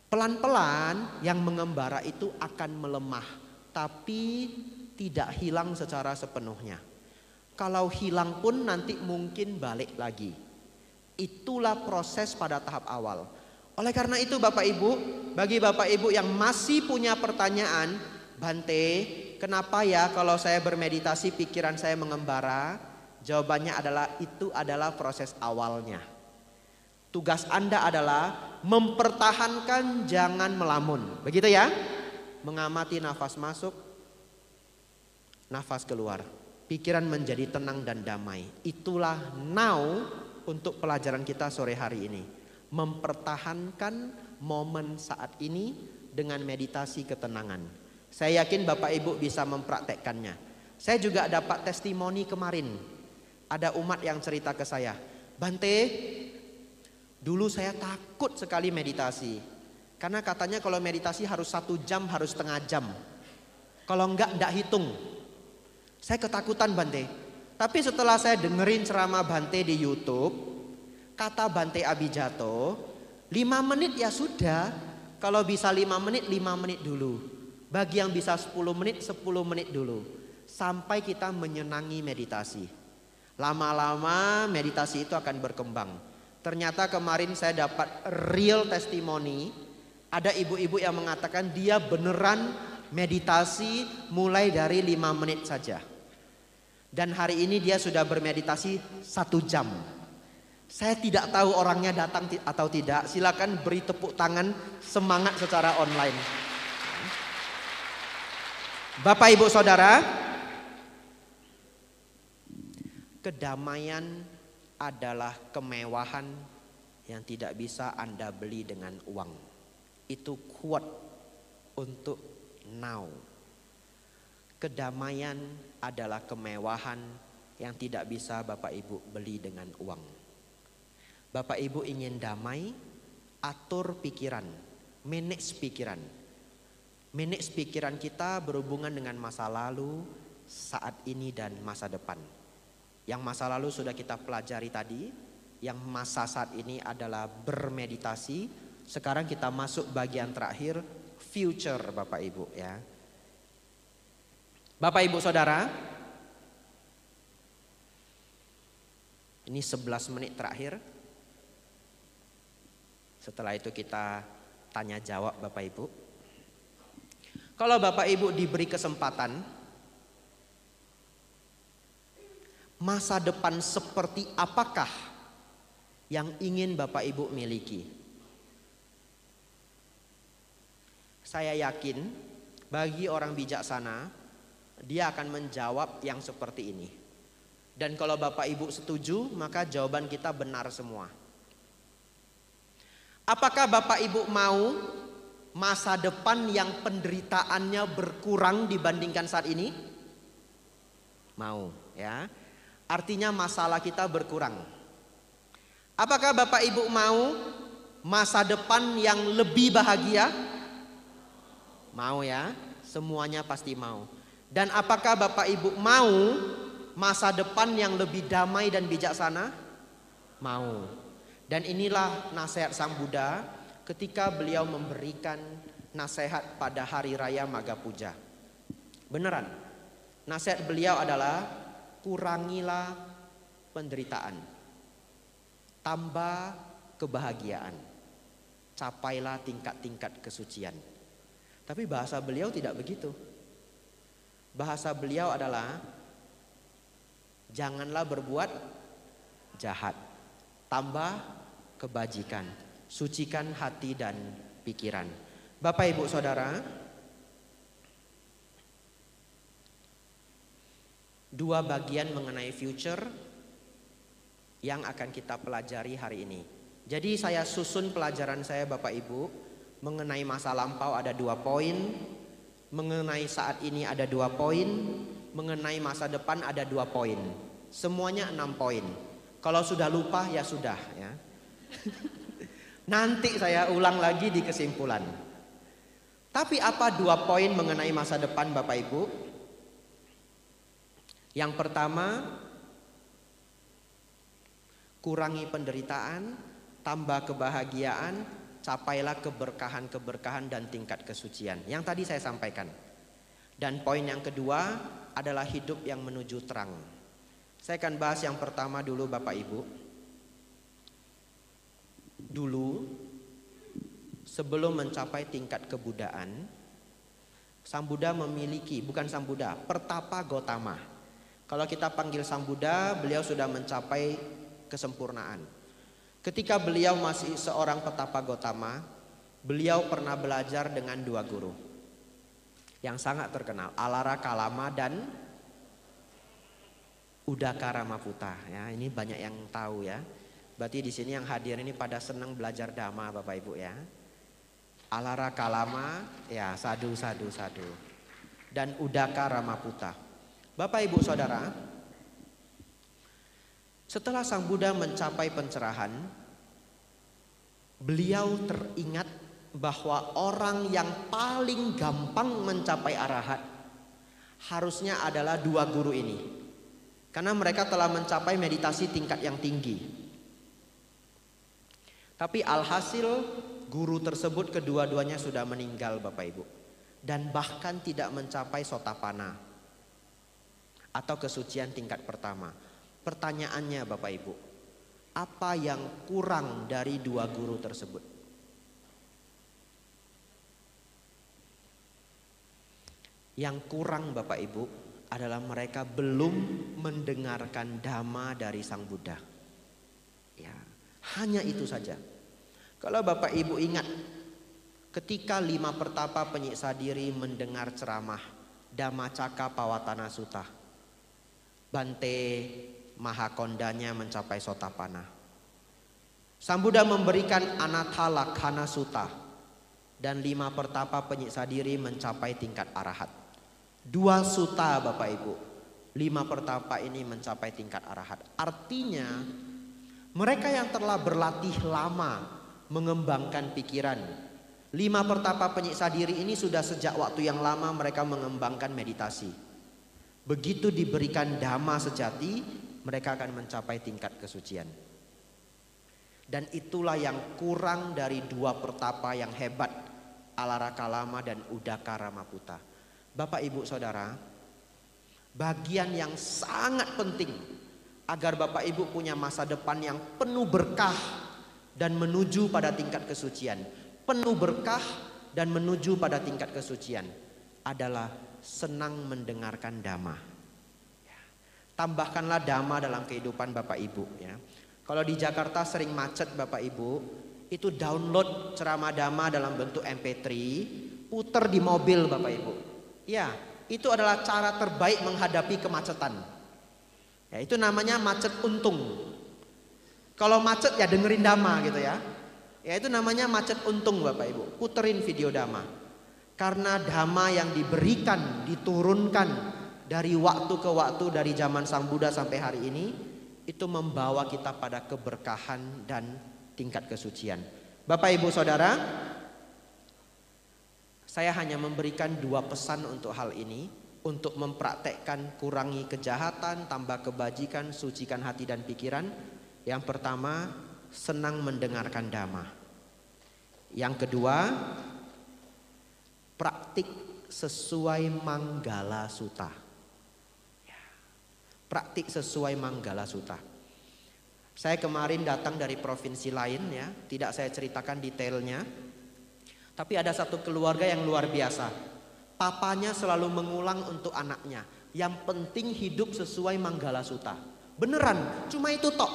Pelan-pelan yang mengembara itu akan melemah, tapi tidak hilang secara sepenuhnya. Kalau hilang pun nanti mungkin balik lagi. Itulah proses pada tahap awal. Oleh karena itu Bapak Ibu, bagi Bapak Ibu yang masih punya pertanyaan, Bante, kenapa ya kalau saya bermeditasi pikiran saya mengembara? Jawabannya adalah itu adalah proses awalnya. Tugas Anda adalah mempertahankan jangan melamun. Begitu ya? Mengamati nafas masuk, nafas keluar. Pikiran menjadi tenang dan damai. Itulah now untuk pelajaran kita sore hari ini. Mempertahankan momen saat ini dengan meditasi ketenangan. Saya yakin Bapak Ibu bisa mempraktekkannya. Saya juga dapat testimoni kemarin. Ada umat yang cerita ke saya, Bante, dulu saya takut sekali meditasi. Karena katanya kalau meditasi harus 1 jam, harus setengah jam. Kalau enggak hitung. Saya ketakutan Bante. Tapi setelah saya dengerin ceramah Bante di YouTube, kata Bante Abijato, 5 menit ya sudah. Kalau bisa 5 menit, 5 menit dulu. Bagi yang bisa 10 menit, 10 menit dulu. Sampai kita menyenangi meditasi. Lama-lama meditasi itu akan berkembang. Ternyata kemarin saya dapat real testimoni. Ada ibu-ibu yang mengatakan dia beneran meditasi mulai dari 5 menit saja. Dan hari ini dia sudah bermeditasi 1 jam. Saya tidak tahu orangnya datang atau tidak. Silakan beri tepuk tangan semangat secara online. Bapak Ibu Saudara, kedamaian adalah kemewahan yang tidak bisa Anda beli dengan uang. Itu quote untuk now. Kedamaian adalah kemewahan yang tidak bisa Bapak Ibu beli dengan uang. Bapak Ibu ingin damai, atur pikiran, manage pikiran. Manage pikiran kita berhubungan dengan masa lalu, saat ini dan masa depan. Yang masa lalu sudah kita pelajari tadi, yang masa saat ini adalah bermeditasi. Sekarang kita masuk bagian terakhir, future Bapak Ibu ya. Bapak Ibu Saudara, ini 11 menit terakhir. Setelah itu kita tanya jawab Bapak Ibu. Kalau Bapak Ibu diberi kesempatan, masa depan seperti apakah yang ingin Bapak Ibu miliki? Saya yakin bagi orang bijaksana, dia akan menjawab yang seperti ini. Dan kalau Bapak Ibu setuju, maka jawaban kita benar semua. Apakah Bapak Ibu mau masa depan yang penderitaannya berkurang dibandingkan saat ini? Mau ya. Artinya masalah kita berkurang. Apakah Bapak Ibu mau masa depan yang lebih bahagia? Mau ya. Semuanya pasti mau. Dan apakah Bapak Ibu mau masa depan yang lebih damai dan bijaksana? Mau. Dan inilah nasihat Sang Buddha ketika beliau memberikan nasihat pada hari raya Maga Puja. Beneran. Nasihat beliau adalah kurangilah penderitaan. Tambah kebahagiaan. Capailah tingkat-tingkat kesucian. Tapi bahasa beliau tidak begitu. Bahasa beliau adalah janganlah berbuat jahat, tambah kebajikan, sucikan hati dan pikiran. Bapak Ibu Saudara, 2 bagian mengenai future yang akan kita pelajari hari ini. Jadi saya susun pelajaran saya Bapak Ibu mengenai masa lampau ada 2 poin. Mengenai saat ini ada 2 poin, mengenai masa depan ada 2 poin. Semuanya 6 poin. Kalau sudah lupa ya sudah ya. Nanti saya ulang lagi di kesimpulan. Tapi apa 2 poin mengenai masa depan Bapak Ibu? Yang pertama, kurangi penderitaan, tambah kebahagiaan, capailah keberkahan-keberkahan dan tingkat kesucian. Yang tadi saya sampaikan. Dan poin yang kedua adalah hidup yang menuju terang. Saya akan bahas yang pertama dulu Bapak Ibu. Dulu sebelum mencapai tingkat kebudaan, Sang Buddha memiliki, bukan Sang Buddha, Pertapa Gotama. Kalau kita panggil Sang Buddha, beliau sudah mencapai kesempurnaan. Ketika beliau masih seorang Pertapa Gotama, beliau pernah belajar dengan 2 guru yang sangat terkenal, Alara Kalama dan Udakara Maputa. Ya, ini banyak yang tahu ya. Berarti di sini yang hadir ini pada senang belajar dhamma Bapak Ibu ya. Alara Kalama, ya sadu. Dan Udakara Maputa. Bapak Ibu Saudara, setelah Sang Buddha mencapai pencerahan, beliau teringat bahwa orang yang paling gampang mencapai arahat harusnya adalah 2 guru ini. Karena mereka telah mencapai meditasi tingkat yang tinggi. Tapi alhasil guru tersebut kedua-duanya sudah meninggal Bapak Ibu. Dan bahkan tidak mencapai Sotapanna atau kesucian tingkat pertama. Pertanyaannya Bapak Ibu, apa yang kurang dari 2 guru tersebut? Yang kurang Bapak Ibu adalah mereka belum mendengarkan dhamma dari Sang Buddha. Ya, hanya itu saja. Kalau Bapak Ibu ingat, ketika 5 pertapa penyiksa diri mendengar ceramah Dhammacakka Pawatana Sutta, Bante Mahakondanya mencapai Sotapanna. Sang Buddha memberikan Anathalakhana Sutta, dan 5 pertapa penyiksa diri mencapai tingkat arahat. 2 sutta Bapak Ibu, 5 pertapa ini mencapai tingkat arahat. Artinya mereka yang telah berlatih lama mengembangkan pikiran. 5 pertapa penyiksa diri ini sudah sejak waktu yang lama mereka mengembangkan meditasi. Begitu diberikan dhamma sejati, mereka akan mencapai tingkat kesucian. Dan itulah yang kurang dari 2 pertapa yang hebat, Alarakalama dan Udakaramaputa. Bapak Ibu Saudara, bagian yang sangat penting agar Bapak Ibu punya masa depan yang penuh berkah dan menuju pada tingkat kesucian, penuh berkah dan menuju pada tingkat kesucian adalah senang mendengarkan dhamma. Tambahkanlah dhamma dalam kehidupan Bapak Ibu ya. Kalau di Jakarta sering macet Bapak Ibu, itu download ceramah dhamma dalam bentuk MP3, puter di mobil Bapak Ibu. Ya, itu adalah cara terbaik menghadapi kemacetan. Ya, itu namanya macet untung. Kalau macet ya dengerin dhamma gitu ya. Ya, itu namanya macet untung Bapak Ibu. Puterin video dhamma. Karena dhamma yang diberikan, diturunkan dari waktu ke waktu dari zaman Sang Buddha sampai hari ini, itu membawa kita pada keberkahan dan tingkat kesucian. Bapak Ibu Saudara, saya hanya memberikan 2 pesan untuk hal ini, untuk mempraktekkan kurangi kejahatan, tambah kebajikan, sucikan hati dan pikiran. Yang pertama, senang mendengarkan dhamma. Yang kedua, praktik sesuai Manggala Sutta. Praktik sesuai Manggala Sutta. Saya kemarin datang dari provinsi lain ya, tidak saya ceritakan detailnya. Tapi ada satu keluarga yang luar biasa. Papanya selalu mengulang untuk anaknya, yang penting hidup sesuai Manggala Sutta. Beneran, cuma itu tok.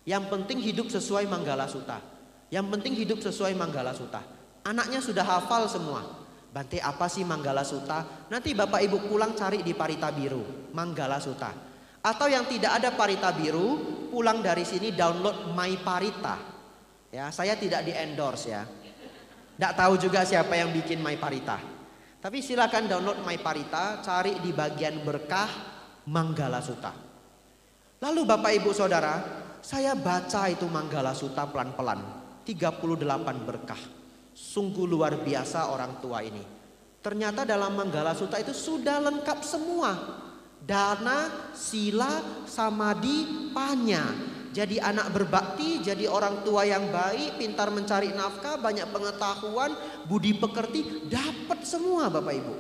Yang penting hidup sesuai Manggala Sutta. Yang penting hidup sesuai Manggala Sutta. Anaknya sudah hafal semua. Bante, apa sih Manggala Sutta? Nanti Bapak Ibu pulang cari di Parita Biru, Manggala Sutta. Atau yang tidak ada Parita Biru, pulang dari sini download My Parita. Ya, saya tidak di endorse ya. Tidak tahu juga siapa yang bikin My Parita. Tapi silakan download My Parita, cari di bagian berkah Manggala Sutta. Lalu Bapak Ibu Saudara, saya baca itu Manggala Sutta pelan-pelan. 38 berkah. Sungguh luar biasa orang tua ini. Ternyata dalam Manggala Sutta itu sudah lengkap semua. Dana, sila, samadhi, panya. Jadi anak berbakti, jadi orang tua yang baik, pintar mencari nafkah, banyak pengetahuan, budi pekerti, dapat semua Bapak Ibu.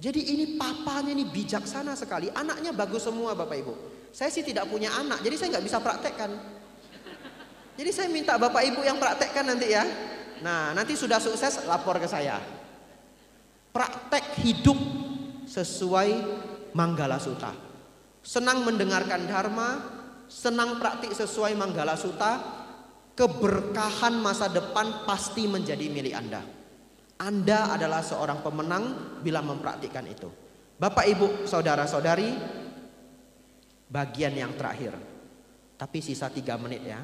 Jadi ini papanya ini bijaksana sekali, anaknya bagus semua Bapak Ibu. Saya sih tidak punya anak, jadi saya nggak bisa praktekkan. Jadi saya minta Bapak Ibu yang praktekkan nanti ya. Nah, nanti sudah sukses lapor ke saya. Praktek hidup sesuai Manggala Sutta. Senang mendengarkan dharma, senang praktik sesuai Manggala Sutta, keberkahan masa depan pasti menjadi milik Anda. Anda adalah seorang pemenang bila mempraktikkan itu. Bapak Ibu, saudara-saudari, bagian yang terakhir. Tapi sisa 3 menit ya.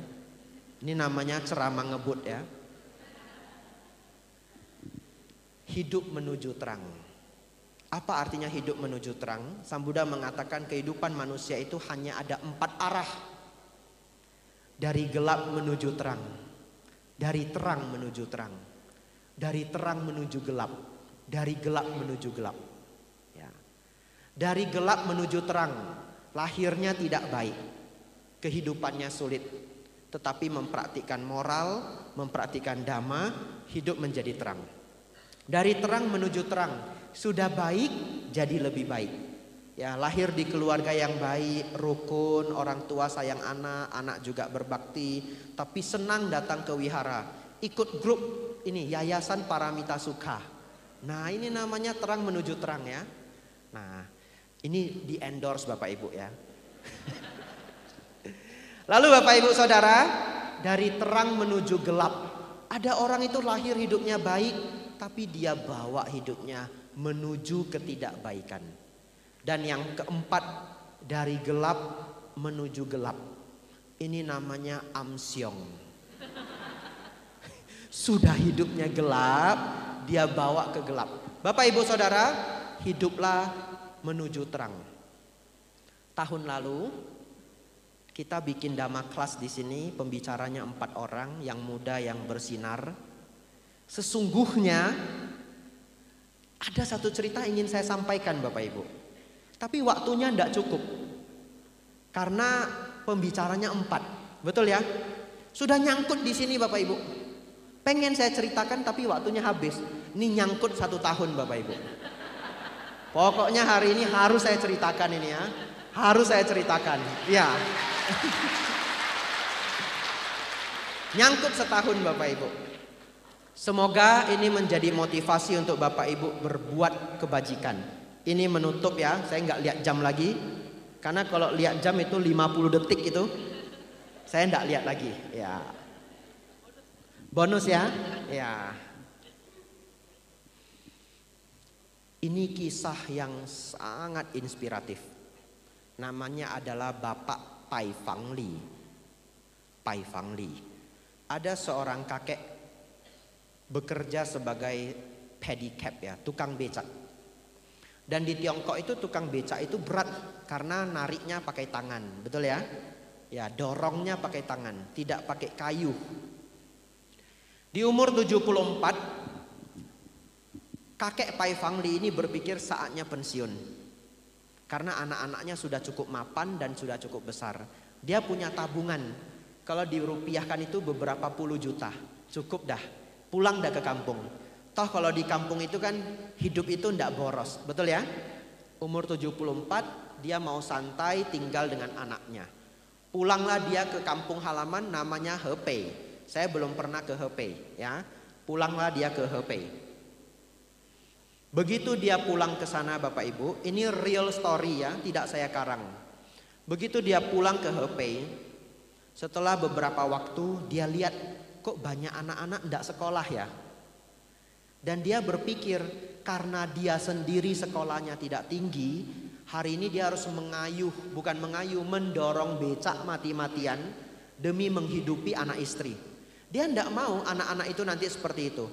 Ini namanya ceramah ngebut ya. Hidup menuju terang. Apa artinya hidup menuju terang? Sang Buddha mengatakan kehidupan manusia itu hanya ada 4 arah. Dari gelap menuju terang, dari terang menuju terang, dari terang menuju gelap, dari gelap menuju gelap. Ya. Dari gelap menuju terang, lahirnya tidak baik, kehidupannya sulit. Tetapi mempraktikkan moral, mempraktikkan dhamma, hidup menjadi terang. Dari terang menuju terang, sudah baik jadi lebih baik. Ya, lahir di keluarga yang baik, rukun, orang tua sayang anak, anak juga berbakti, tapi senang datang ke wihara, ikut grup ini Yayasan Paramita Sukha. Nah, ini namanya terang menuju terang ya. Nah, Ini di endorse Bapak Ibu ya. Lalu Bapak Ibu Saudara, dari terang menuju gelap. Ada orang itu lahir hidupnya baik, tapi dia bawa hidupnya menuju ketidakbaikan. Dan yang keempat, dari gelap menuju gelap. Ini namanya amsyong. Sudah hidupnya gelap, dia bawa ke gelap. Bapak Ibu Saudara, hiduplah menuju terang. Tahun lalu kita bikin dhamma kelas di sini, pembicaranya 4 orang, yang muda, yang bersinar. Sesungguhnya ada satu cerita ingin saya sampaikan Bapak Ibu. Tapi waktunya tidak cukup. Karena pembicaranya 4, betul ya? Sudah nyangkut di sini Bapak Ibu. Pengen saya ceritakan tapi waktunya habis. Ini nyangkut 1 tahun Bapak Ibu. Pokoknya hari ini harus saya ceritakan ini ya. Harus saya ceritakan. Ya. Nyangkut setahun Bapak Ibu. Semoga ini menjadi motivasi untuk Bapak Ibu berbuat kebajikan. Ini menutup ya. Saya nggak lihat jam lagi. Karena kalau lihat jam itu 50 detik itu. Saya nggak lihat lagi. Ya. Bonus ya. Ya. Ini kisah yang sangat inspiratif. Namanya adalah Bapak Pai Fang Li. Pai Fang Li. Ada seorang kakek bekerja sebagai pedicab ya, tukang becak. Dan di Tiongkok itu tukang becak itu berat karena nariknya pakai tangan, betul ya? Ya, dorongnya pakai tangan, tidak pakai kayu. Di umur 74 kakek Pai Fang Li ini berpikir saatnya pensiun. Karena anak-anaknya sudah cukup mapan dan sudah cukup besar. Dia punya tabungan. Kalau dirupiahkan itu beberapa puluh juta. Cukup dah. Pulang dah ke kampung. Toh kalau di kampung itu kan hidup itu ndak boros. Betul ya? Umur 74 dia mau santai tinggal dengan anaknya. Pulanglah dia ke kampung halaman namanya Hepei. Saya belum pernah ke Hepei ya. Pulanglah dia ke Hepei. Begitu dia pulang ke sana Bapak Ibu, ini real story ya, tidak saya karang. Begitu dia pulang ke Hepei, setelah beberapa waktu dia lihat kok banyak anak-anak tidak sekolah ya. Dan dia berpikir karena dia sendiri sekolahnya tidak tinggi, hari ini dia harus mendorong becak mati-matian demi menghidupi anak istri. Dia tidak mau anak-anak itu nanti seperti itu.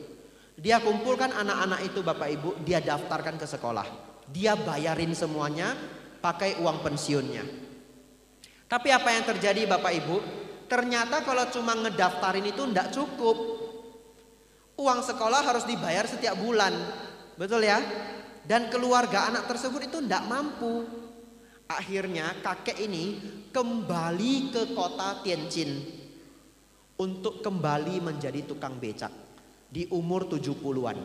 Dia kumpulkan anak-anak itu Bapak Ibu, dia daftarkan ke sekolah. Dia bayarin semuanya pakai uang pensiunnya. Tapi apa yang terjadi Bapak Ibu? Ternyata kalau cuma ngedaftarin itu tidak cukup. Uang sekolah harus dibayar setiap bulan. Betul ya? Dan keluarga anak tersebut itu tidak mampu. Akhirnya kakek ini kembali ke kota Tianjin untuk kembali menjadi tukang becak. Di umur 70-an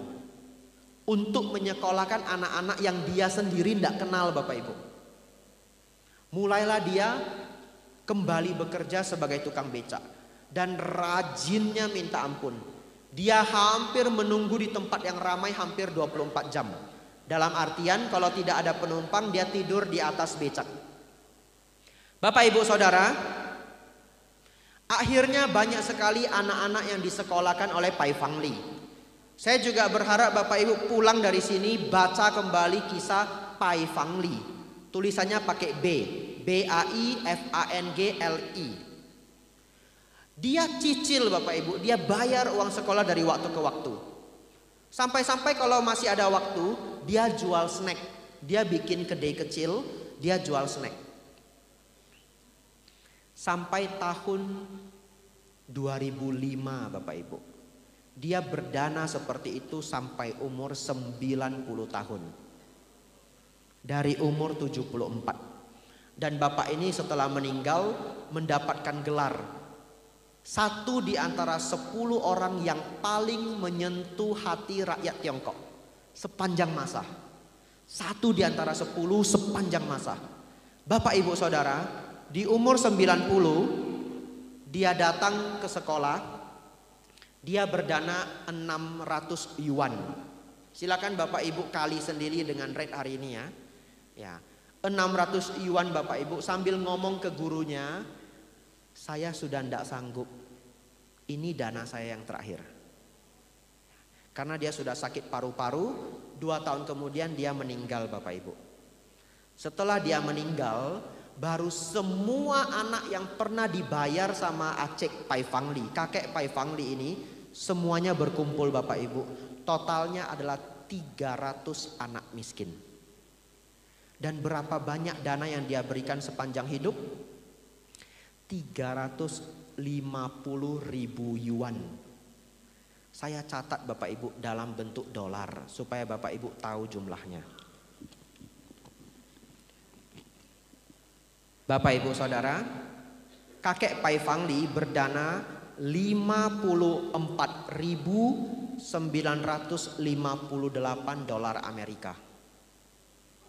untuk menyekolahkan anak-anak yang dia sendiri tidak kenal Bapak Ibu. Mulailah dia kembali bekerja sebagai tukang becak. Dan rajinnya minta ampun. Dia hampir menunggu di tempat yang ramai hampir 24 jam. Dalam artian kalau tidak ada penumpang dia tidur di atas becak. Bapak Ibu Saudara, akhirnya banyak sekali anak-anak yang disekolahkan oleh Pai Fang Li. Saya juga berharap Bapak Ibu pulang dari sini baca kembali kisah Pai Fang Li. Tulisannya pakai B, B-A-I-F-A-N-G-L-I. Dia cicil Bapak Ibu, dia bayar uang sekolah dari waktu ke waktu. Sampai-sampai kalau masih ada waktu, dia jual snack. Dia bikin kedai kecil, dia jual snack. Sampai tahun 2005 Bapak Ibu. Dia berdana seperti itu sampai umur 90 tahun. Dari umur 74. Dan Bapak ini setelah meninggal mendapatkan gelar. Satu di antara 10 orang yang paling menyentuh hati rakyat Tiongkok. Sepanjang masa. Satu di antara 10 sepanjang masa. Bapak Ibu Saudara, di umur 90 dia datang ke sekolah. Dia berdana 600 yuan. Silakan Bapak Ibu kali sendiri dengan rate hari ini ya. Ya, 600 yuan Bapak Ibu, sambil ngomong ke gurunya, saya sudah tidak sanggup, ini dana saya yang terakhir. Karena dia sudah sakit paru-paru, 2 tahun kemudian dia meninggal Bapak Ibu. Setelah dia meninggal, baru semua anak yang pernah dibayar sama Acek Pai Fangli, kakek Pai Fangli ini, semuanya berkumpul Bapak Ibu. Totalnya adalah 300 anak miskin. Dan berapa banyak dana yang dia berikan sepanjang hidup? 350.000 yuan. Saya catat Bapak Ibu dalam bentuk dolar supaya Bapak Ibu tahu jumlahnya. Bapak Ibu Saudara, kakek Pai Fangli berdana 54.958 dolar Amerika.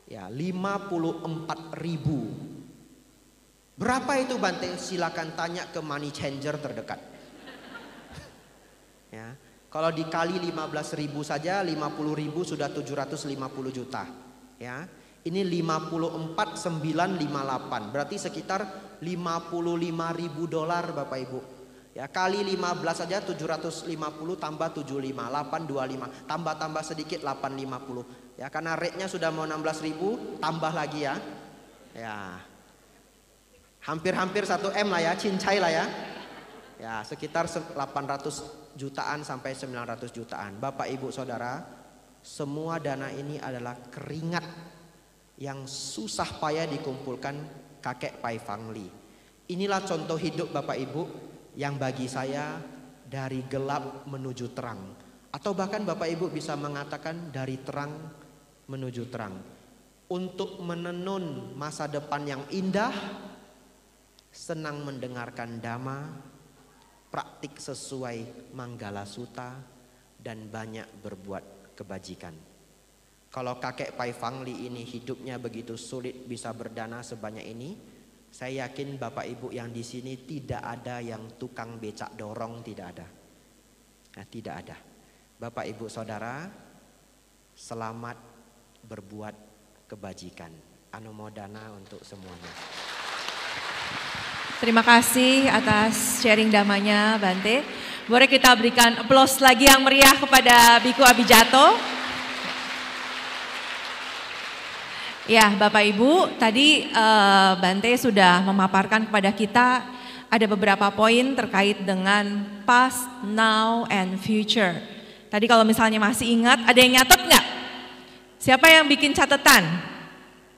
Ya, 54.000. Berapa itu Bante? Silakan tanya ke money changer terdekat. Ya, kalau dikali 15.000 saja, 50.000 sudah 750 juta. Ya, ini 54.958, berarti sekitar 55.000 dolar Bapak Ibu. Ya, kali 15 saja 750 tambah 75, 825, tambah sedikit 850. Ya, karena rate-nya sudah mau 16.000, tambah lagi ya. Ya. Hampir-hampir 1 M lah ya, cincai lah ya. Ya, sekitar 800 jutaan sampai 900 jutaan. Bapak Ibu Saudara, semua dana ini adalah keringat yang susah payah dikumpulkan kakek Pai Fangli. Inilah contoh hidup Bapak Ibu yang bagi saya dari gelap menuju terang. Atau bahkan Bapak Ibu bisa mengatakan dari terang menuju terang. Untuk menenun masa depan yang indah, senang mendengarkan dhamma, praktik sesuai Manggala Sutta, dan banyak berbuat kebajikan. Kalau kakek Pai Fangli ini hidupnya begitu sulit bisa berdana sebanyak ini, saya yakin Bapak Ibu yang di sini tidak ada yang tukang becak dorong, tidak ada. Nah, tidak ada. Bapak Ibu Saudara, selamat berbuat kebajikan. Anumodana untuk semuanya. Terima kasih atas sharing damanya Bante. Boleh kita berikan aplaus lagi yang meriah kepada Biku Abijato. Ya Bapak Ibu, tadi Bante sudah memaparkan kepada kita ada beberapa poin terkait dengan past, now, and future. Tadi kalau misalnya masih ingat, ada yang nyatet nggak? Siapa yang bikin catatan?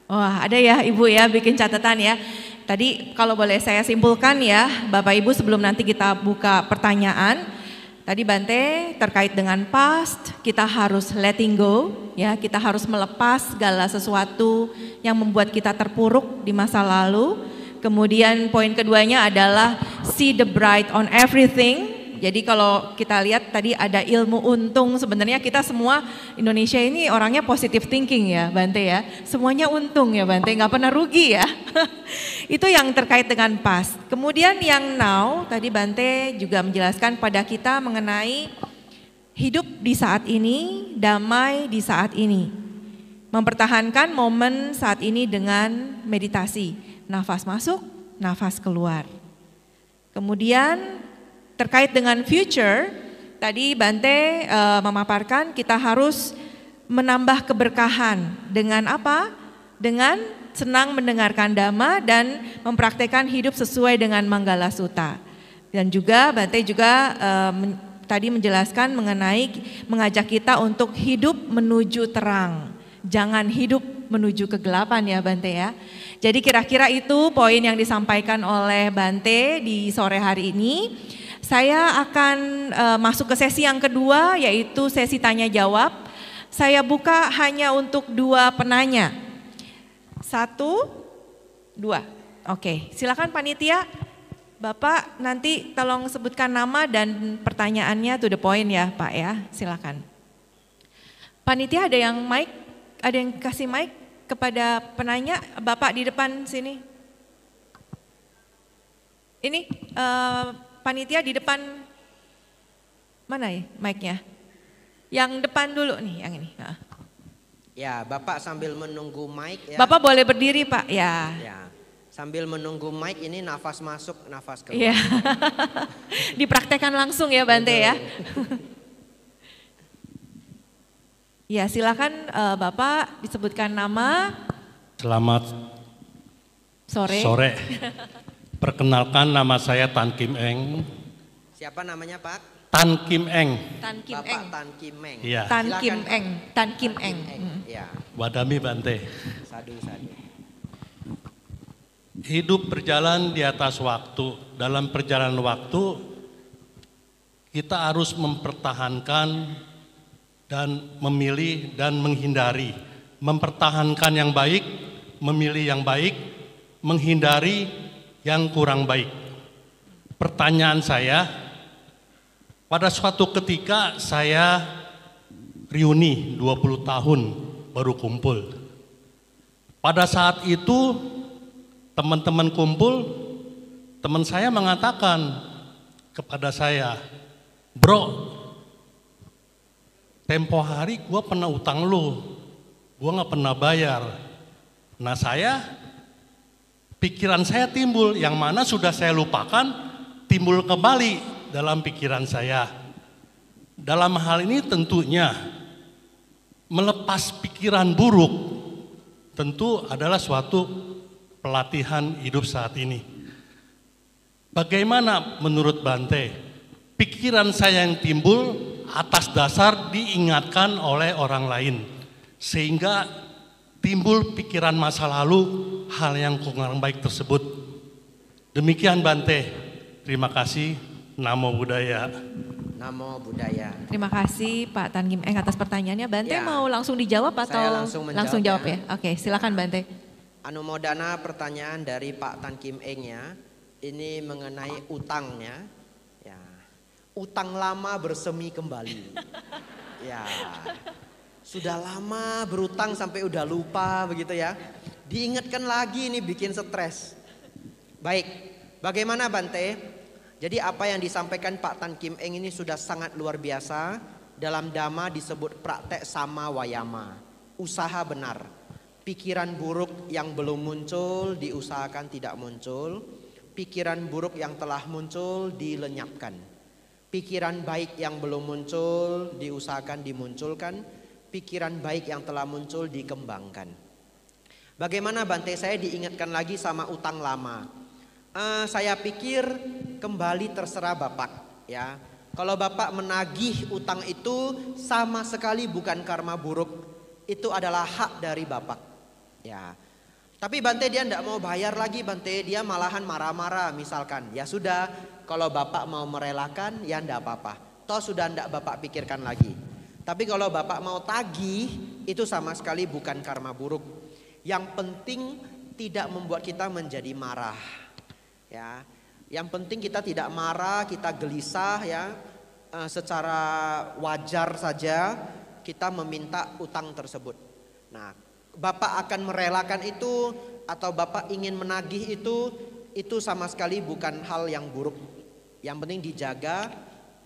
Wah, ada ya Ibu ya bikin catatan ya. Tadi kalau boleh saya simpulkan ya Bapak Ibu, sebelum nanti kita buka pertanyaan. Tadi Bante terkait dengan past, kita harus letting go ya, kita harus melepas segala sesuatu yang membuat kita terpuruk di masa lalu. Kemudian poin keduanya adalah see the bright on everything. Jadi kalau kita lihat tadi ada ilmu untung, sebenarnya kita semua Indonesia ini orangnya positive thinking ya Bante ya. Semuanya untung ya Bante, nggak pernah rugi ya. Itu yang terkait dengan past. Kemudian yang now, tadi Bante juga menjelaskan pada kita mengenai hidup di saat ini, damai di saat ini. Mempertahankan momen saat ini dengan meditasi. Nafas masuk, nafas keluar. Kemudian terkait dengan future, tadi Bante memaparkan kita harus menambah keberkahan dengan apa? Dengan senang mendengarkan dhamma dan mempraktekkan hidup sesuai dengan Manggala Sutta. Dan juga Bante juga tadi menjelaskan mengenai mengajak kita untuk hidup menuju terang. Jangan hidup menuju kegelapan ya Bante ya. Jadi kira-kira itu poin yang disampaikan oleh Bante di sore hari ini. Saya akan masuk ke sesi yang kedua, yaitu sesi tanya jawab. Saya buka hanya untuk 2 penanya. 1, 2. Oke, silakan panitia. Bapak nanti tolong sebutkan nama dan pertanyaannya to the point ya Pak ya, silakan. Panitia ada yang mic? Ada yang kasih mic kepada penanya? Bapak di depan sini. Ini panitia di depan, mana ya mic-nya? Yang depan dulu nih, yang ini. Ya, Bapak sambil menunggu mic ya. Bapak boleh berdiri Pak, ya. Ya, sambil menunggu mic ini nafas masuk, nafas keluar. Iya. Dipraktekkan langsung ya Bante ya. Ya, silakan Bapak disebutkan nama. Selamat sore. Perkenalkan, nama saya Tan Kim Eng. Siapa namanya Pak? Tan Kim Eng. Tan Kim Bapak Eng. Tan Kim Eng. Iya. Tan Silakan, Kim Pak. Eng. Tan Kim Tan Eng. Ya, Wadami Bante. sadu. Hidup berjalan di atas waktu. Dalam perjalanan waktu, kita harus mempertahankan dan memilih dan menghindari. Mempertahankan yang baik, memilih yang baik, menghindari yang kurang baik. Pertanyaan saya, pada suatu ketika saya reuni 20 tahun baru kumpul. Pada saat itu teman-teman kumpul, teman saya mengatakan kepada saya, "Bro, tempo hari gua pernah utang lu, gua nggak pernah bayar." Nah pikiran saya timbul, yang mana sudah saya lupakan, timbul kembali dalam pikiran saya. Dalam hal ini tentunya melepas pikiran buruk tentu adalah suatu pelatihan hidup saat ini. Bagaimana menurut Bante? Pikiran saya yang timbul atas dasar diingatkan oleh orang lain, sehingga timbul pikiran masa lalu hal yang kurang baik tersebut. Demikian Bante, terima kasih. Namo Buddhaya. Namo Buddhaya. Terima kasih Pak Tan Kim Eng atas pertanyaannya. Bante Ya. mau langsung dijawab atau Saya langsung menjawab jawab ya. ya? Oke, silakan Bante. Anumodana pertanyaan dari Pak Tan Kim Eng ya. Ini mengenai utangnya. Ya. Utang lama bersemi kembali. Ya. Sudah lama berutang sampai udah lupa begitu ya. Diingatkan lagi ini bikin stres. Baik, bagaimana Bante? Jadi apa yang disampaikan Pak Tan Kim Eng ini sudah sangat luar biasa. Dalam Dhamma disebut praktek sama wayama. Usaha benar. Pikiran buruk yang belum muncul diusahakan tidak muncul. Pikiran buruk yang telah muncul dilenyapkan. Pikiran baik yang belum muncul diusahakan dimunculkan. Pikiran baik yang telah muncul dikembangkan. Bagaimana Bante, saya diingatkan lagi sama utang lama. Saya pikir kembali terserah Bapak ya. Kalau Bapak menagih utang itu sama sekali bukan karma buruk. Itu adalah hak dari Bapak ya. Tapi Bante dia tidak mau bayar lagi Bante. Dia malahan marah-marah misalkan. Ya sudah, kalau Bapak mau merelakan ya tidak apa-apa. Toh sudah tidak Bapak pikirkan lagi. Tapi kalau Bapak mau tagih itu sama sekali bukan karma buruk. Yang penting tidak membuat kita menjadi marah. Ya, yang penting kita tidak marah, kita gelisah ya, secara wajar saja kita meminta utang tersebut. Nah, Bapak akan merelakan itu atau Bapak ingin menagih itu sama sekali bukan hal yang buruk. Yang penting dijaga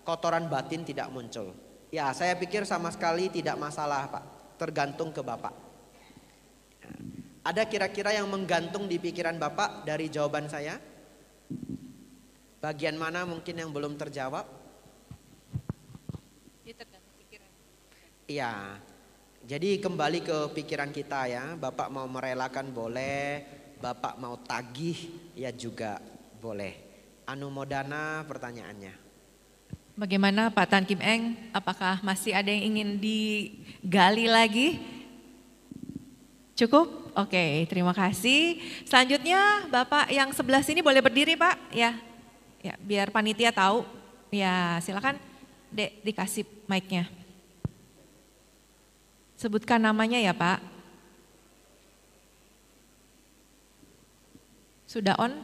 kotoran batin tidak muncul. Ya, saya pikir sama sekali tidak masalah Pak, tergantung ke Bapak. Ada kira-kira yang menggantung di pikiran Bapak dari jawaban saya? Bagian mana mungkin yang belum terjawab? Iya. Jadi kembali ke pikiran kita ya. Bapak mau merelakan boleh, Bapak mau tagih ya juga boleh. Anumodana pertanyaannya. Bagaimana Pak Tan Kim Eng? Apakah masih ada yang ingin digali lagi? Cukup? Oke, terima kasih. Selanjutnya Bapak yang sebelah sini boleh berdiri Pak, ya, biar panitia tahu. Ya, silakan Dek dikasih mic-nya. Sebutkan namanya ya Pak. Sudah on?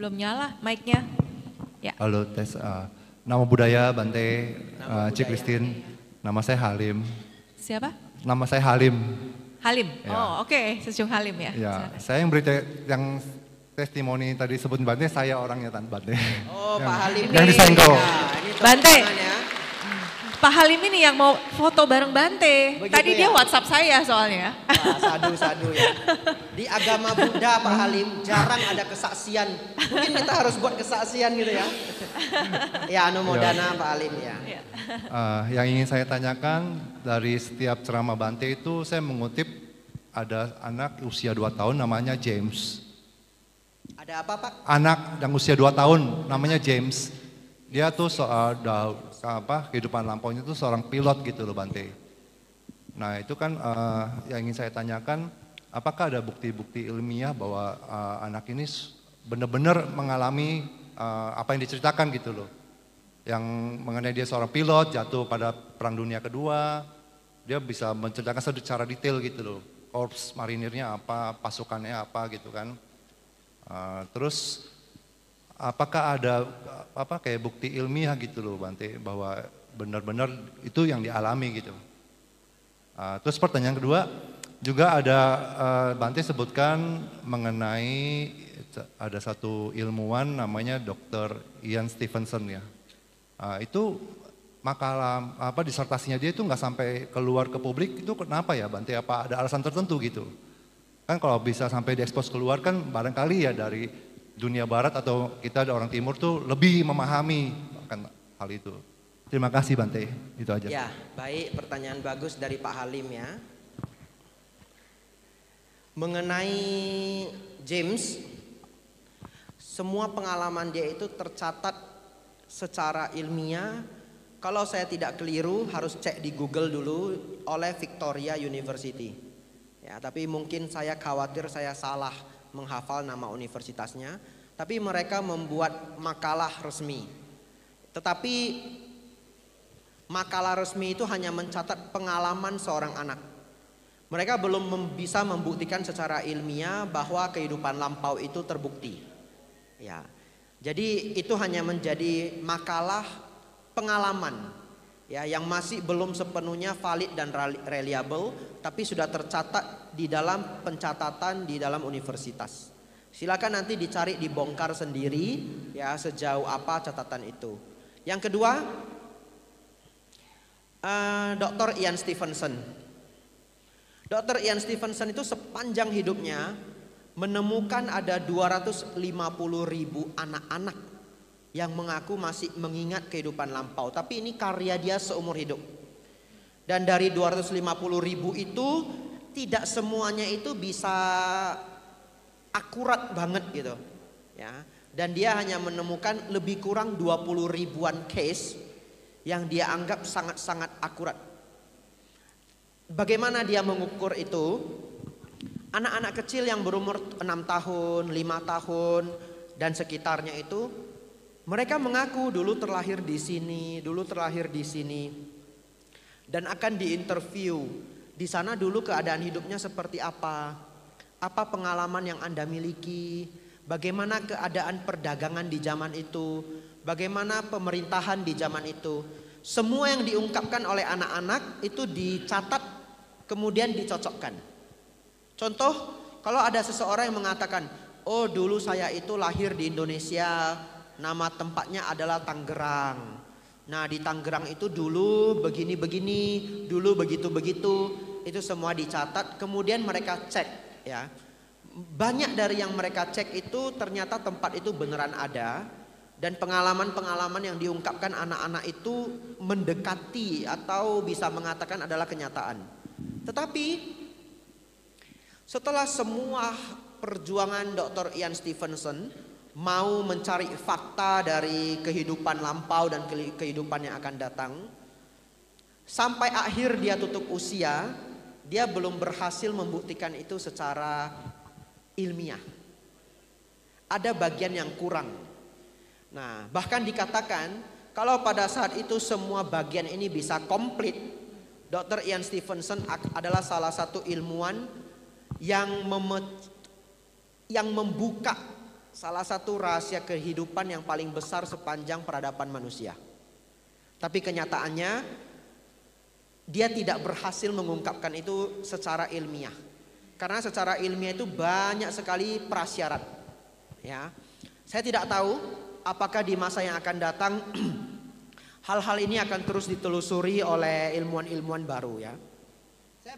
Belum nyala mic-nya. Ya. Halo tes, nama budaya Bante, Cik budaya. Christine, nama saya Halim. Siapa? Nama saya Halim. Halim. Ya. Oh, oke, Sesyuk Halim ya. Ya, Silakan. saya yang testimoni tadi sebut Bante, saya orangnya Tan Bante. Oh, Pak Halim. Yang nih. disengkol. Ya, ini Bante. teman-teman ya. Pak Halim ini yang mau foto bareng Bante. Begitu Tadi ya? dia WhatsApp saya soalnya. Wah, sadu-sadu ya. Di agama Buddha Pak Halim jarang ada kesaksian. Mungkin kita harus buat kesaksian gitu ya. Ya anumodana Pak Halim ya. Yang ingin saya tanyakan dari setiap ceramah Bante itu saya mengutip ada anak usia 2 tahun namanya James. Ada apa Pak? Anak yang usia 2 tahun namanya James. Dia tuh kehidupan lampaunya tuh seorang pilot gitu loh Bante. Nah itu kan yang ingin saya tanyakan, apakah ada bukti-bukti ilmiah bahwa anak ini benar-benar mengalami apa yang diceritakan gitu loh. Yang mengenai dia seorang pilot, jatuh pada Perang Dunia Kedua, dia bisa menceritakan secara detail gitu loh. Korps marinirnya apa, pasukannya apa gitu kan. Terus apakah ada kayak bukti ilmiah gitu loh Bante bahwa benar-benar itu yang dialami gitu. Terus pertanyaan kedua juga ada Bante sebutkan mengenai ada satu ilmuwan namanya Dr. Ian Stevenson ya. Itu makalah disertasinya dia itu nggak sampai keluar ke publik, itu kenapa ya Bante? Apa ada alasan tertentu gitu? Kan kalau bisa sampai diekspos keluar kan barangkali ya dari dunia barat atau kita orang timur tuh lebih memahami akan hal itu. Terima kasih Bante, itu aja. Ya, baik, pertanyaan bagus dari Pak Halim ya. Mengenai James, semua pengalaman dia itu tercatat secara ilmiah. Kalau saya tidak keliru harus cek di Google dulu oleh Victoria University. Ya, tapi mungkin saya khawatir saya salah menghafal nama universitasnya. Tapi mereka membuat makalah resmi. Tetapi makalah resmi itu hanya mencatat pengalaman seorang anak. Mereka belum bisa membuktikan secara ilmiah bahwa kehidupan lampau itu terbukti. Ya, jadi itu hanya menjadi makalah pengalaman ya yang masih belum sepenuhnya valid dan reliable, tapi sudah tercatat di dalam pencatatan di dalam universitas. Silakan nanti dicari, dibongkar sendiri ya sejauh apa catatan itu. Yang kedua, Dr. Ian Stevenson. Dr. Ian Stevenson itu sepanjang hidupnya menemukan ada 250.000 anak-anak yang mengaku masih mengingat kehidupan lampau. Tapi ini karya dia seumur hidup. Dan dari 250.000 itu tidak semuanya itu bisa akurat banget gitu. Ya. Dan dia hanya menemukan lebih kurang 20 ribuan case yang dia anggap sangat-sangat akurat. Bagaimana dia mengukur itu? Anak-anak kecil yang berumur 6 tahun, 5 tahun dan sekitarnya itu, mereka mengaku dulu terlahir di sini, dulu terlahir di sini, dan akan diinterview. Di sana dulu keadaan hidupnya seperti apa pengalaman yang Anda miliki, bagaimana keadaan perdagangan di zaman itu, bagaimana pemerintahan di zaman itu. Semua yang diungkapkan oleh anak-anak itu dicatat kemudian dicocokkan. Contoh, kalau ada seseorang yang mengatakan, oh dulu saya itu lahir di Indonesia, nama tempatnya adalah Tangerang. Nah di Tangerang itu dulu begini-begini, dulu begitu-begitu, itu semua dicatat. Kemudian mereka cek ya. Banyak dari yang mereka cek itu ternyata tempat itu beneran ada. Dan pengalaman-pengalaman yang diungkapkan anak-anak itu mendekati atau bisa mengatakan adalah kenyataan. Tetapi setelah semua perjuangan Dr. Ian Stevenson mau mencari fakta dari kehidupan lampau dan kehidupan yang akan datang, sampai akhir dia tutup usia, dia belum berhasil membuktikan itu secara ilmiah. Ada bagian yang kurang. Nah, bahkan dikatakan kalau pada saat itu semua bagian ini bisa komplit, Dr. Ian Stevenson adalah salah satu ilmuwan yang membuka salah satu rahasia kehidupan yang paling besar sepanjang peradaban manusia. Tapi kenyataannya dia tidak berhasil mengungkapkan itu secara ilmiah. Karena secara ilmiah itu banyak sekali prasyarat. Ya. Saya tidak tahu apakah di masa yang akan datang Hal-hal ini akan terus ditelusuri oleh ilmuwan-ilmuwan baru ya. Saya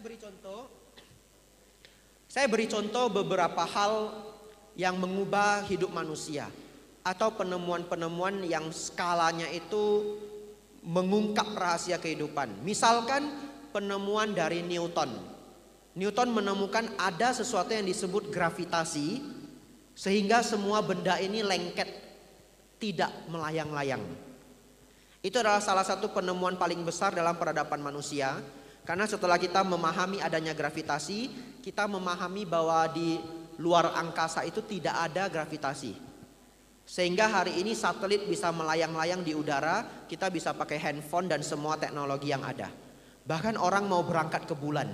beri contoh beberapa hal yang mengubah hidup manusia atau penemuan-penemuan yang skalanya itu mengungkap rahasia kehidupan. Misalkan penemuan dari Newton. Newton menemukan ada sesuatu yang disebut gravitasi sehingga semua benda ini lengket, tidak melayang-layang. Itu adalah salah satu penemuan paling besar dalam peradaban manusia. Karena setelah kita memahami adanya gravitasi, kita memahami bahwa di luar angkasa itu tidak ada gravitasi. Sehingga hari ini satelit bisa melayang-layang di udara, kita bisa pakai handphone dan semua teknologi yang ada. Bahkan orang mau berangkat ke bulan.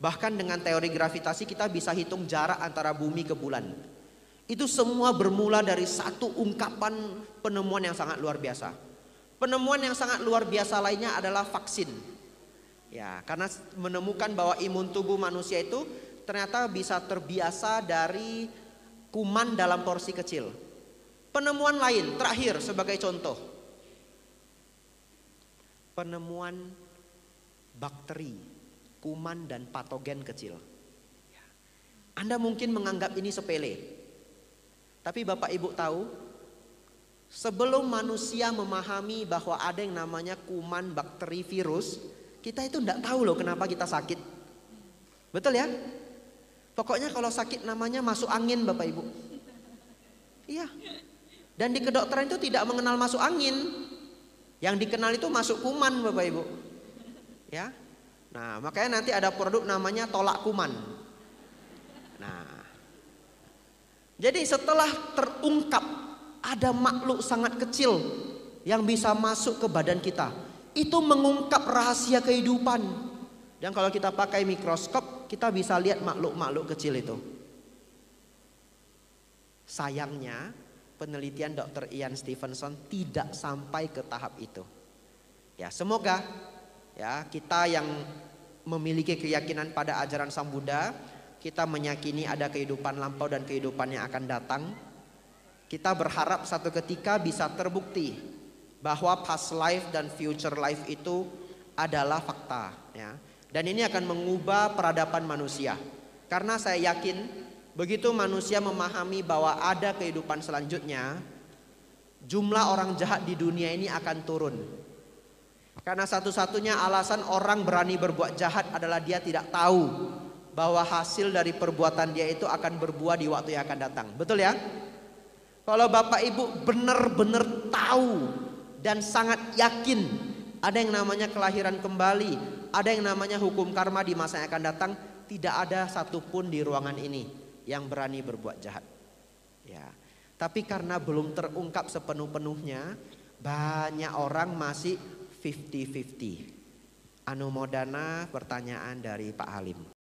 Bahkan dengan teori gravitasi kita bisa hitung jarak antara bumi ke bulan. Itu semua bermula dari satu ungkapan penemuan yang sangat luar biasa. Penemuan yang sangat luar biasa lainnya adalah vaksin. Ya, karena menemukan bahwa imun tubuh manusia itu ternyata bisa terbiasa dari kuman dalam porsi kecil. Penemuan lain terakhir sebagai contoh. Penemuan bakteri, kuman dan patogen kecil. Anda mungkin menganggap ini sepele. Tapi Bapak Ibu tahu, sebelum manusia memahami bahwa ada yang namanya kuman, bakteri, virus, kita itu tidak tahu loh kenapa kita sakit. Betul ya? Pokoknya kalau sakit namanya masuk angin Bapak Ibu. Iya. Dan di kedokteran itu tidak mengenal masuk angin. Yang dikenal itu masuk kuman Bapak Ibu. Ya. Nah, makanya nanti ada produk namanya tolak kuman. Nah. Jadi setelah terungkap ada makhluk sangat kecil yang bisa masuk ke badan kita. Itu mengungkap rahasia kehidupan. Dan kalau kita pakai mikroskop, kita bisa lihat makhluk-makhluk kecil itu. Sayangnya, penelitian Dr. Ian Stevenson tidak sampai ke tahap itu. Ya, semoga ya kita yang memiliki keyakinan pada ajaran Sang Buddha, kita meyakini ada kehidupan lampau dan kehidupan yang akan datang. Kita berharap satu ketika bisa terbukti bahwa past life dan future life itu adalah fakta ya. Dan ini akan mengubah peradaban manusia. Karena saya yakin begitu manusia memahami bahwa ada kehidupan selanjutnya, jumlah orang jahat di dunia ini akan turun. Karena satu-satunya alasan orang berani berbuat jahat adalah dia tidak tahu bahwa hasil dari perbuatan dia itu akan berbuah di waktu yang akan datang. Betul ya? Kalau Bapak Ibu benar-benar tahu dan sangat yakin ada yang namanya kelahiran kembali, ada yang namanya hukum karma di masa yang akan datang, tidak ada satupun di ruangan ini yang berani berbuat jahat. Ya. Tapi karena belum terungkap sepenuh-penuhnya, banyak orang masih 50-50. Anumodana pertanyaan dari Pak Halim.